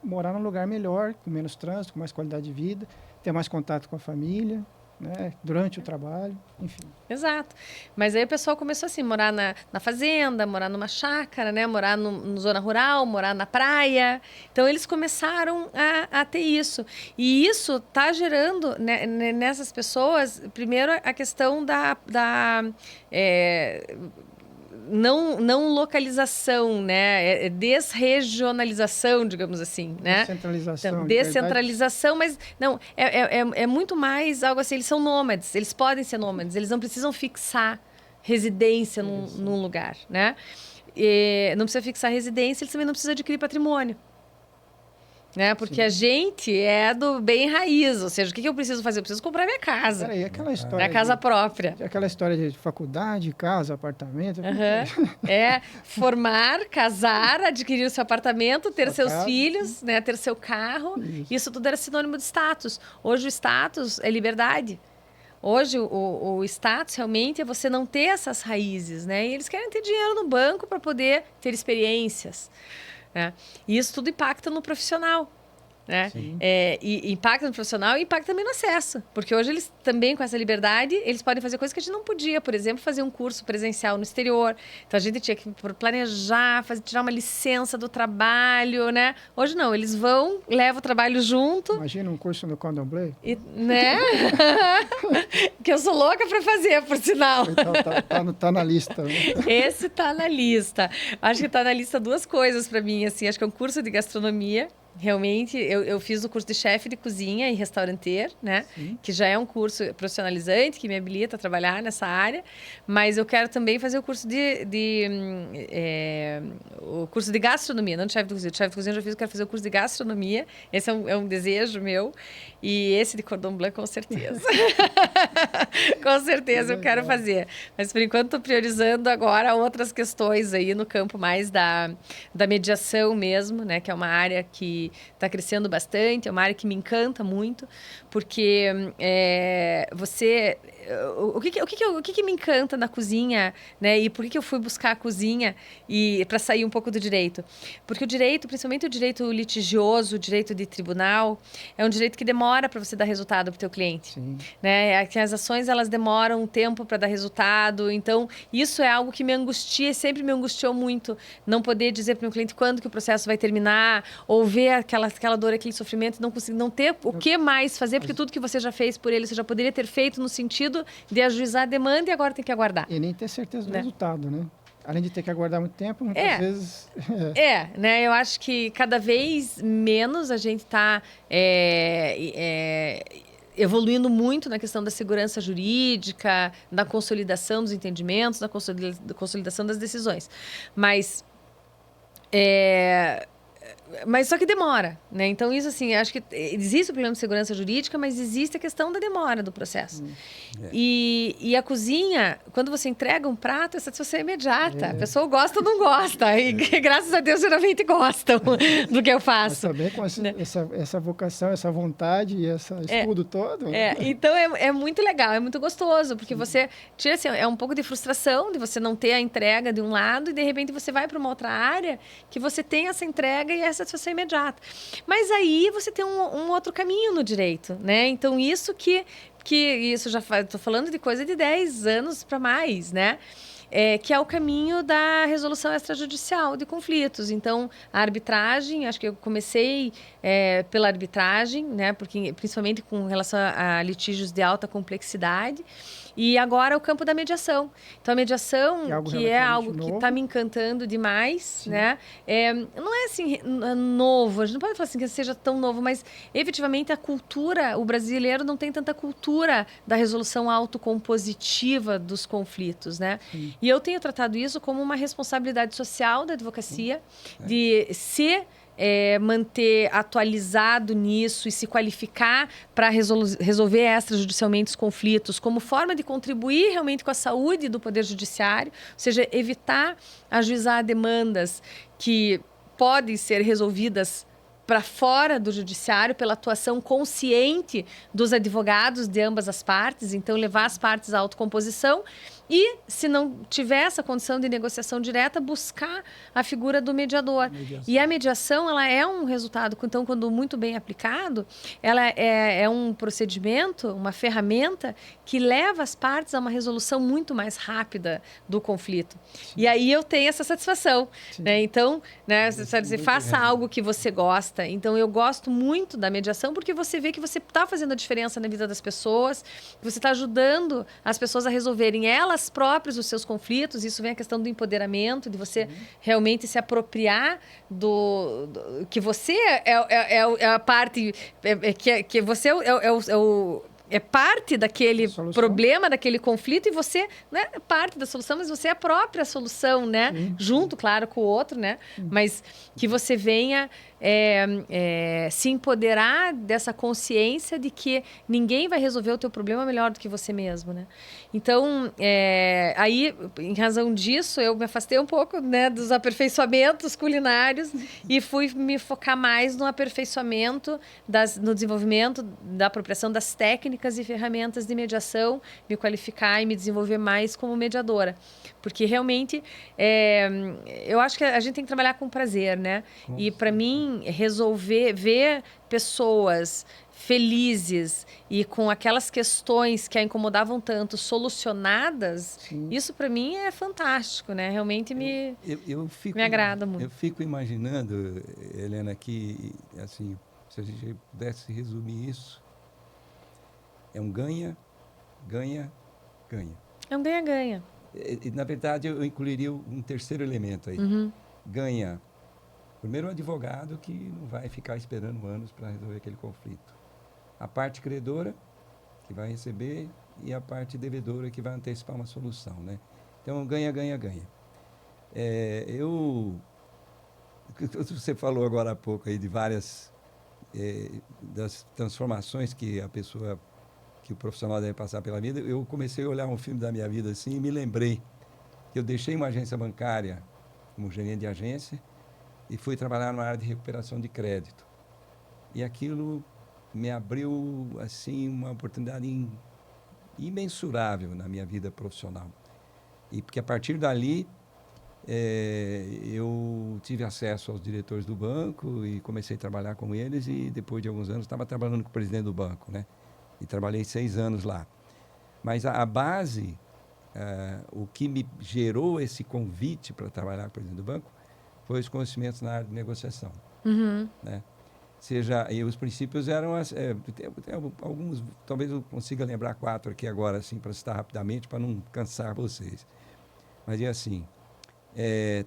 morar num lugar melhor, com menos trânsito, com mais qualidade de vida, ter mais contato com a família, né, durante o trabalho, enfim. Exato. Mas aí o pessoal começou assim, morar na fazenda, morar numa chácara, né, morar no zona rural, morar na praia. Então, eles começaram a ter isso. E isso está gerando, né, nessas pessoas, primeiro, a questão da não localização, né? Desregionalização, digamos assim, né? Descentralização. Então, descentralização, mas não, é muito mais algo assim, eles são nômades, eles podem ser nômades, eles não precisam fixar residência num lugar, né? E não precisa fixar residência, eles também não precisam adquirir patrimônio. Né? Porque Sim. a gente é do bem raiz, ou seja, o que eu preciso fazer? Eu preciso comprar minha casa. Peraí, aquela história minha casa própria. Aquela história de faculdade, casa, apartamento. Formar, casar, adquirir o seu apartamento, ter seus filhos, né? Ter seu carro. Isso tudo era sinônimo de status. Hoje o status é liberdade. Hoje o status realmente é você não ter essas raízes, né? E eles querem ter dinheiro no banco para poder ter experiências. Né? E isso tudo impacta no profissional. Né? E impacta no profissional e impacta também no acesso. Porque hoje eles também, com essa liberdade, eles podem fazer coisas que a gente não podia. Por exemplo, fazer um curso presencial no exterior. Então, a gente tinha que planejar, tirar uma licença do trabalho, né? Hoje não, eles vão, levam o trabalho junto. Imagina um curso no Cordon Bleu. Né? Que eu sou louca para fazer, por sinal. Então, tá na lista. Né? Esse tá na lista. Acho que tá na lista duas coisas para mim, assim. Acho que é um curso de gastronomia. Realmente, eu fiz o curso de chefe de cozinha e restauranteiro, né? Sim. Que já é um curso profissionalizante, que me habilita a trabalhar nessa área. Mas eu quero também fazer o curso o curso de gastronomia, não de chefe de cozinha. De chefe de cozinha eu já fiz, eu quero fazer o curso de gastronomia. Esse é um desejo meu. E esse de Cordon Bleu, com certeza. Com certeza eu quero fazer. Mas, por enquanto, estou priorizando agora outras questões aí no campo mais da mediação mesmo, né? Que é uma área que está crescendo bastante, é uma área que me encanta muito, porque o que me encanta na cozinha, né? E por que eu fui buscar a cozinha e para sair um pouco do direito? Porque o direito, principalmente o direito litigioso, o direito de tribunal, é um direito que demora para você dar resultado para o teu cliente. Sim. Né? As ações, elas demoram um tempo para dar resultado, então isso é algo que me angustia, sempre me angustiou muito, não poder dizer para o meu cliente quando que o processo vai terminar, ou ver aquela dor, aquele sofrimento, não conseguir, não ter o que mais fazer, porque tudo que você já fez por ele, você já poderia ter feito no sentido de ajuizar a demanda e agora tem que aguardar. E nem ter certeza do resultado, né? Além de ter que aguardar muito tempo, muitas vezes... né? Eu acho que cada vez menos a gente está evoluindo muito na questão da segurança jurídica, da consolidação dos entendimentos, da consolidação das decisões. Mas só que demora, né? Então, isso assim, acho que existe o problema de segurança jurídica, mas existe a questão da demora do processo. E a cozinha, quando você entrega um prato, a satisfação é imediata. A pessoa gosta ou não gosta. E graças a Deus, geralmente gostam do que eu faço. Mas também com essa vocação, essa vontade e esse estudo todo. Então, é muito legal, é muito gostoso, porque você tira assim, é um pouco de frustração de você não ter a entrega de um lado e, de repente, você vai para uma outra área que você tem essa entrega e essa satisfação imediata. Mas aí você tem um outro caminho no direito, né? Então, isso que isso já estou falando de coisa de 10 anos para mais, né? Que é o caminho da resolução extrajudicial de conflitos. Então, a arbitragem, acho que eu comecei pela arbitragem, né? Porque, principalmente com relação a litígios de alta complexidade. E agora o campo da mediação. Então, a mediação, que é algo que está me encantando demais, né? Não é assim novo, a gente não pode falar assim que seja tão novo, mas efetivamente a cultura, o brasileiro não tem tanta cultura da resolução autocompositiva dos conflitos, né? Sim. E eu tenho tratado isso como uma responsabilidade social da advocacia, de se manter atualizado nisso e se qualificar para resolver extrajudicialmente os conflitos como forma de contribuir realmente com a saúde do Poder Judiciário, ou seja, evitar ajuizar demandas que podem ser resolvidas para fora do judiciário pela atuação consciente dos advogados de ambas as partes, então levar as partes à autocomposição e, se não tiver essa condição de negociação direta, buscar a figura do mediador. E a mediação, ela é um resultado, então, quando muito bem aplicado, ela é um procedimento, uma ferramenta que leva as partes a uma resolução muito mais rápida do conflito. Sim. E aí eu tenho essa satisfação. Né? Então, né, você faça algo que você gosta. Então, eu gosto muito da mediação porque você vê que você está fazendo a diferença na vida das pessoas, você está ajudando as pessoas a resolverem elas próprios os seus conflitos. Isso vem a questão do empoderamento, de você realmente se apropriar do que você é a parte que você é parte daquele problema, daquele conflito, e você não é parte da solução, mas você é a própria solução, né? Sim. Junto, claro, com o outro, né? Sim. Mas que você venha se empoderar dessa consciência de que ninguém vai resolver o teu problema melhor do que você mesmo, né? Então, aí, em razão disso, eu me afastei um pouco, né, dos aperfeiçoamentos culinários e fui me focar mais no aperfeiçoamento, no desenvolvimento da apropriação das técnicas e ferramentas de mediação, me qualificar e me desenvolver mais como mediadora. Porque, realmente, eu acho que a gente tem que trabalhar com prazer, né? E, para mim, ver pessoas felizes e com aquelas questões que a incomodavam tanto solucionadas, sim, isso para mim é fantástico, né? Realmente me agrada muito. Eu fico imaginando, Helena, que assim, se a gente pudesse resumir isso, é um ganha, ganha, ganha. É um ganha-ganha. Na verdade, eu incluiria um terceiro elemento aí. Ganha, primeiro, o advogado que não vai ficar esperando anos para resolver aquele conflito. A parte credora, que vai receber, e a parte devedora, que vai antecipar uma solução, né? Então, ganha, ganha, ganha. Você falou agora há pouco aí de várias das transformações que que o profissional deve passar pela vida. Eu comecei a olhar um filme da minha vida assim e me lembrei que eu deixei uma agência bancária como gerente de agência e fui trabalhar na área de recuperação de crédito. E aquilo me abriu assim uma oportunidade imensurável na minha vida profissional. E porque a partir dali eu tive acesso aos diretores do banco e comecei a trabalhar com eles, e depois de alguns anos estava trabalhando com o presidente do banco, né? E trabalhei 6 anos lá. Mas a base, o que me gerou esse convite para trabalhar com o presidente do banco foi os conhecimentos na área de negociação. Né? E os princípios eram alguns, talvez eu consiga lembrar 4 aqui agora, assim, para citar rapidamente, para não cansar vocês. Mas é assim,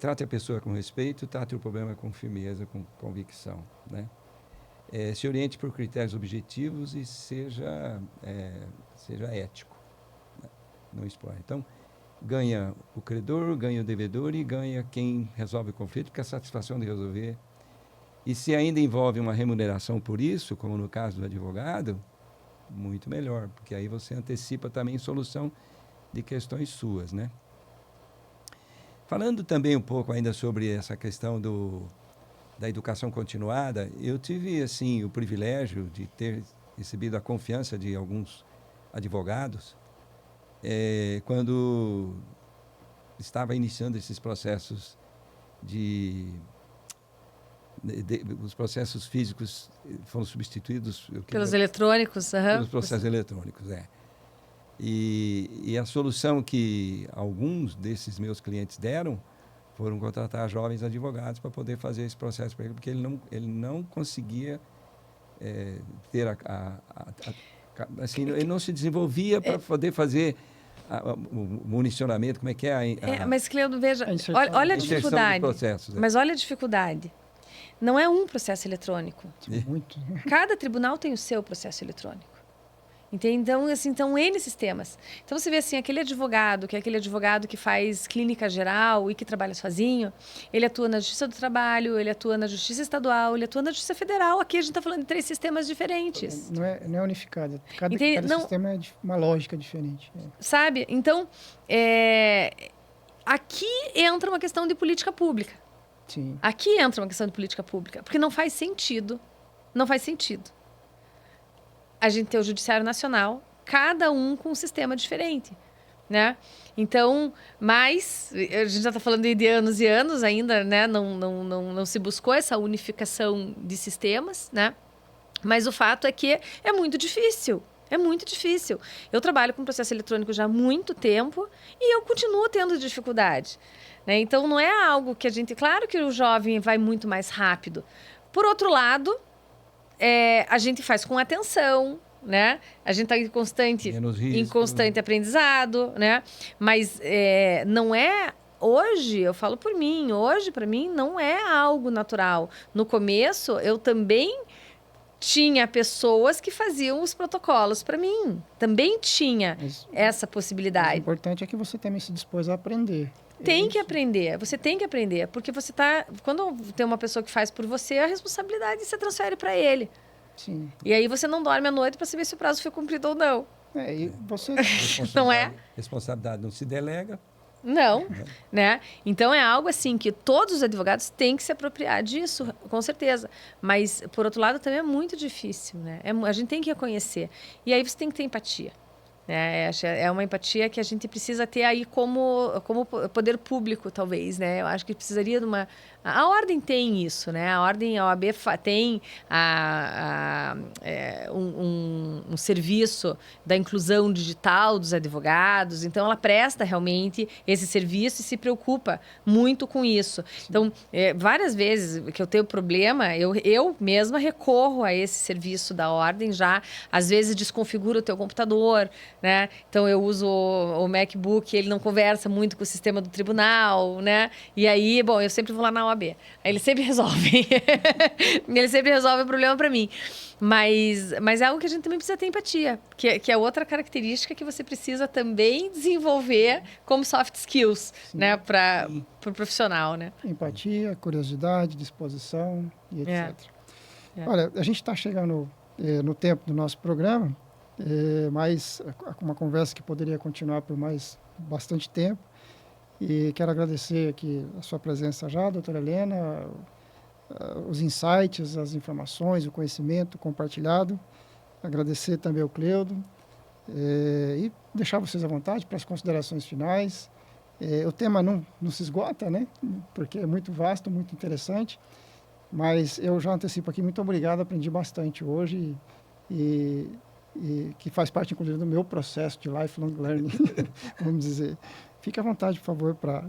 trate a pessoa com respeito, trate o problema com firmeza, com convicção, né? Se oriente por critérios objetivos e seja ético, né? Não explore. Então, ganha o credor, ganha o devedor e ganha quem resolve o conflito, porque a satisfação de resolver. E se ainda envolve uma remuneração por isso, como no caso do advogado, muito melhor, porque aí você antecipa também solução de questões suas, né? Falando também um pouco ainda sobre essa questão da educação continuada, eu tive assim o privilégio de ter recebido a confiança de alguns advogados quando estava iniciando esses processos de os processos físicos foram substituídos pelos eletrônicos, pelos processos eletrônicos, E a solução que alguns desses meus clientes deram foram contratar jovens advogados para poder fazer esse processo para ele, porque ele não conseguia ter assim, ele não se desenvolvia para poder fazer o municionamento, como é que é? Mas, Cleudo, veja, olha a dificuldade. Processos, Mas olha a dificuldade. Não é um processo eletrônico. Muito. Cada tribunal tem o seu processo eletrônico. Entende? Então, assim, N sistemas. Então, você vê assim, aquele advogado que faz clínica geral e que trabalha sozinho, ele atua na Justiça do Trabalho, ele atua na Justiça Estadual, ele atua na Justiça Federal. Aqui a gente está falando de 3 sistemas diferentes. Não é unificado. Cada não, sistema é uma lógica diferente. Sabe? Então, aqui entra uma questão de política pública. Sim. Aqui entra uma questão de política pública, porque não faz sentido. Não faz sentido a gente ter o Judiciário Nacional, cada um com um sistema diferente, né? Então, mas a gente já está falando de anos e anos ainda, né? Não se buscou essa unificação de sistemas, né? Mas o fato é que é muito difícil. É muito difícil. Eu trabalho com processo eletrônico já há muito tempo e eu continuo tendo dificuldade, né? Então, não é algo que a gente... Claro que o jovem vai muito mais rápido. Por outro lado, a gente faz com atenção, né? A gente está em constante aprendizado, né? Mas não é... Hoje, eu falo por mim, hoje, para mim, não é algo natural. No começo, eu também tinha pessoas que faziam os protocolos para mim. Também tinha essa possibilidade. O importante é que você também se dispôs a aprender. Tem que aprender, você tem que aprender, porque você tá... Quando tem uma pessoa que faz por você, a responsabilidade você transfere para ele. Sim. E aí você não dorme à noite para saber se o prazo foi cumprido ou não. E você... Não é? Responsabilidade não se delega. Não, né? Então, é algo assim que todos os advogados têm que se apropriar disso, com certeza. Mas, por outro lado, também é muito difícil, né? A gente tem que reconhecer. E aí você tem que ter empatia. É uma empatia que a gente precisa ter aí como poder público, talvez, né? Eu acho que precisaria de uma... A ordem tem isso, né? A OAB tem um serviço da inclusão digital dos advogados, então ela presta realmente esse serviço e se preocupa muito com isso. Sim. Então, várias vezes que eu tenho problema, eu mesma recorro a esse serviço da ordem já, às vezes desconfiguro o teu computador, né? Então, eu uso o MacBook, ele não conversa muito com o sistema do tribunal, né? E aí, bom, eu sempre vou lá na OAB. Aí eles sempre resolvem. Eles sempre resolvem o problema para mim. Mas é algo que a gente também precisa ter empatia, que é outra característica que você precisa também desenvolver como soft skills, sim, né? Para o profissional, né? Empatia, curiosidade, disposição e etc. Olha, a gente está chegando no tempo do nosso programa, mas uma conversa que poderia continuar por mais bastante tempo. E quero agradecer aqui a sua presença já, doutora Helena, os insights, as informações, o conhecimento compartilhado. Agradecer também ao Cleudo e deixar vocês à vontade para as considerações finais. O tema não se esgota, né? Porque é muito vasto, muito interessante. Mas eu já antecipo aqui, muito obrigado, aprendi bastante hoje e que faz parte, inclusive, do meu processo de lifelong learning, vamos dizer. Fique à vontade, por favor, para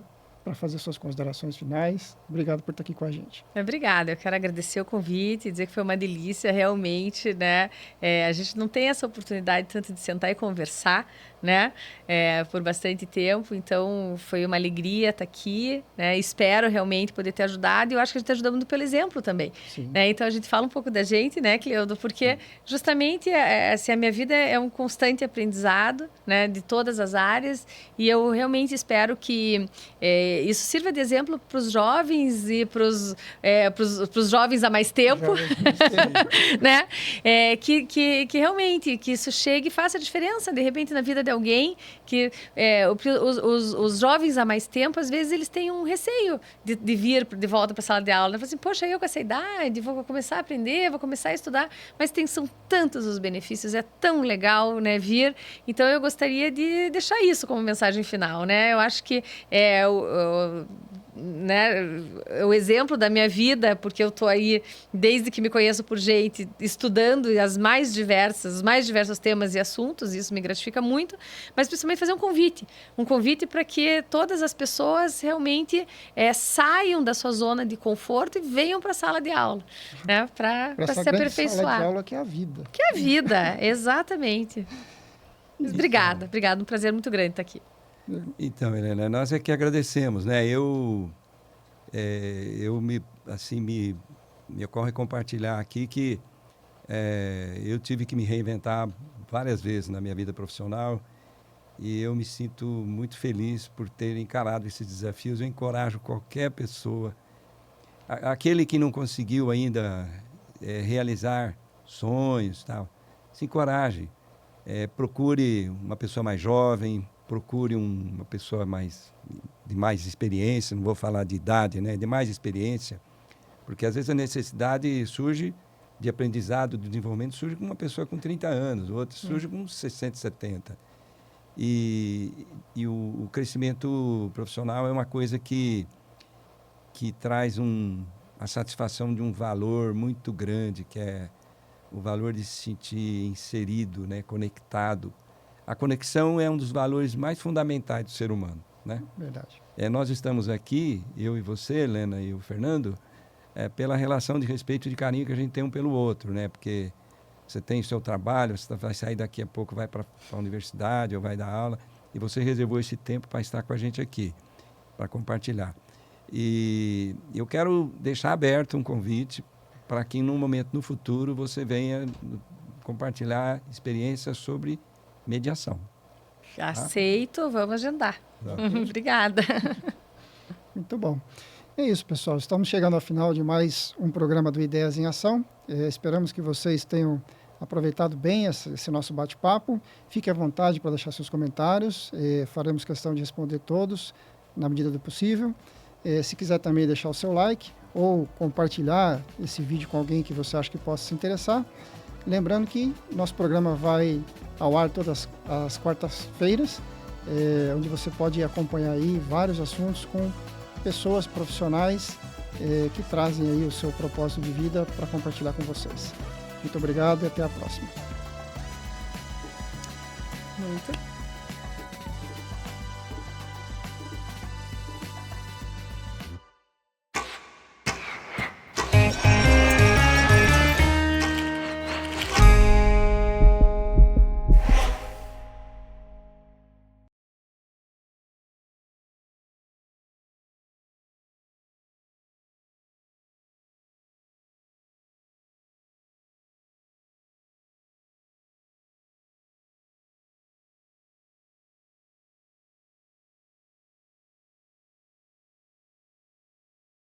fazer suas considerações finais. Obrigado por estar aqui com a gente. Obrigada. Eu quero agradecer o convite, dizer que foi uma delícia, realmente, né? A gente não tem essa oportunidade tanto de sentar e conversar, né? Por bastante tempo. Então, foi uma alegria estar aqui, né? Espero realmente poder ter ajudado e eu acho que a gente está ajudando pelo exemplo também. Né? Então, a gente fala um pouco da gente, né, Cleudo? Porque justamente assim, a minha vida é um constante aprendizado, né? De todas as áreas e eu realmente espero que isso sirva de exemplo para os jovens e para os jovens há mais tempo, né? Que realmente que isso chegue e faça a diferença, de repente, na vida de alguém, que os jovens há mais tempo, às vezes, eles têm um receio de vir de volta para a sala de aula. Falam assim, poxa, eu com essa idade, vou começar a aprender, vou começar a estudar, mas são tantos os benefícios, é tão legal, né, vir. Então, eu gostaria de deixar isso como mensagem final, né? Eu acho que né, o exemplo da minha vida, porque eu estou aí desde que me conheço por gente, estudando os mais diversos temas e assuntos, isso me gratifica muito, mas principalmente fazer um convite para que todas as pessoas realmente saiam da sua zona de conforto e venham para a sala de aula, né, para se aperfeiçoar. Sala de aula que é a vida. Que é a vida, exatamente. Obrigada, um prazer muito grande estar aqui. Então, Helena, nós é que agradecemos, né? Me ocorre compartilhar aqui que eu tive que me reinventar várias vezes na minha vida profissional e eu me sinto muito feliz por ter encarado esses desafios. Eu encorajo qualquer pessoa, aquele que não conseguiu ainda realizar sonhos, tal, se encoraje, procure uma pessoa mais jovem, procure uma pessoa de mais experiência, não vou falar de idade, né? De mais experiência, porque às vezes a necessidade surge de aprendizado, de desenvolvimento, surge com uma pessoa com 30 anos, outra surge com 60, 70. E o crescimento profissional é uma coisa que traz a satisfação de um valor muito grande, que é o valor de se sentir inserido, né? Conectado. A conexão é um dos valores mais fundamentais do ser humano, né? Verdade. Nós estamos aqui, eu e você, Helena, e o Fernando, pela relação de respeito e de carinho que a gente tem um pelo outro, né? Porque você tem o seu trabalho, você vai sair daqui a pouco, vai para a universidade ou vai dar aula, e você reservou esse tempo para estar com a gente aqui, para compartilhar. E eu quero deixar aberto um convite para que, num momento no futuro, você venha compartilhar experiências sobre mediação. Aceito, vamos agendar. Okay. Obrigada. Muito bom. É isso, pessoal. Estamos chegando ao final de mais um programa do Ideias em Ação. Esperamos que vocês tenham aproveitado bem esse nosso bate-papo. Fique à vontade para deixar seus comentários. Faremos questão de responder todos na medida do possível. Se quiser também deixar o seu like ou compartilhar esse vídeo com alguém que você acha que possa se interessar. Lembrando que nosso programa vai ao ar todas as quartas-feiras, onde você pode acompanhar aí vários assuntos com pessoas profissionais que trazem aí o seu propósito de vida para compartilhar com vocês. Muito obrigado e até a próxima. Muito.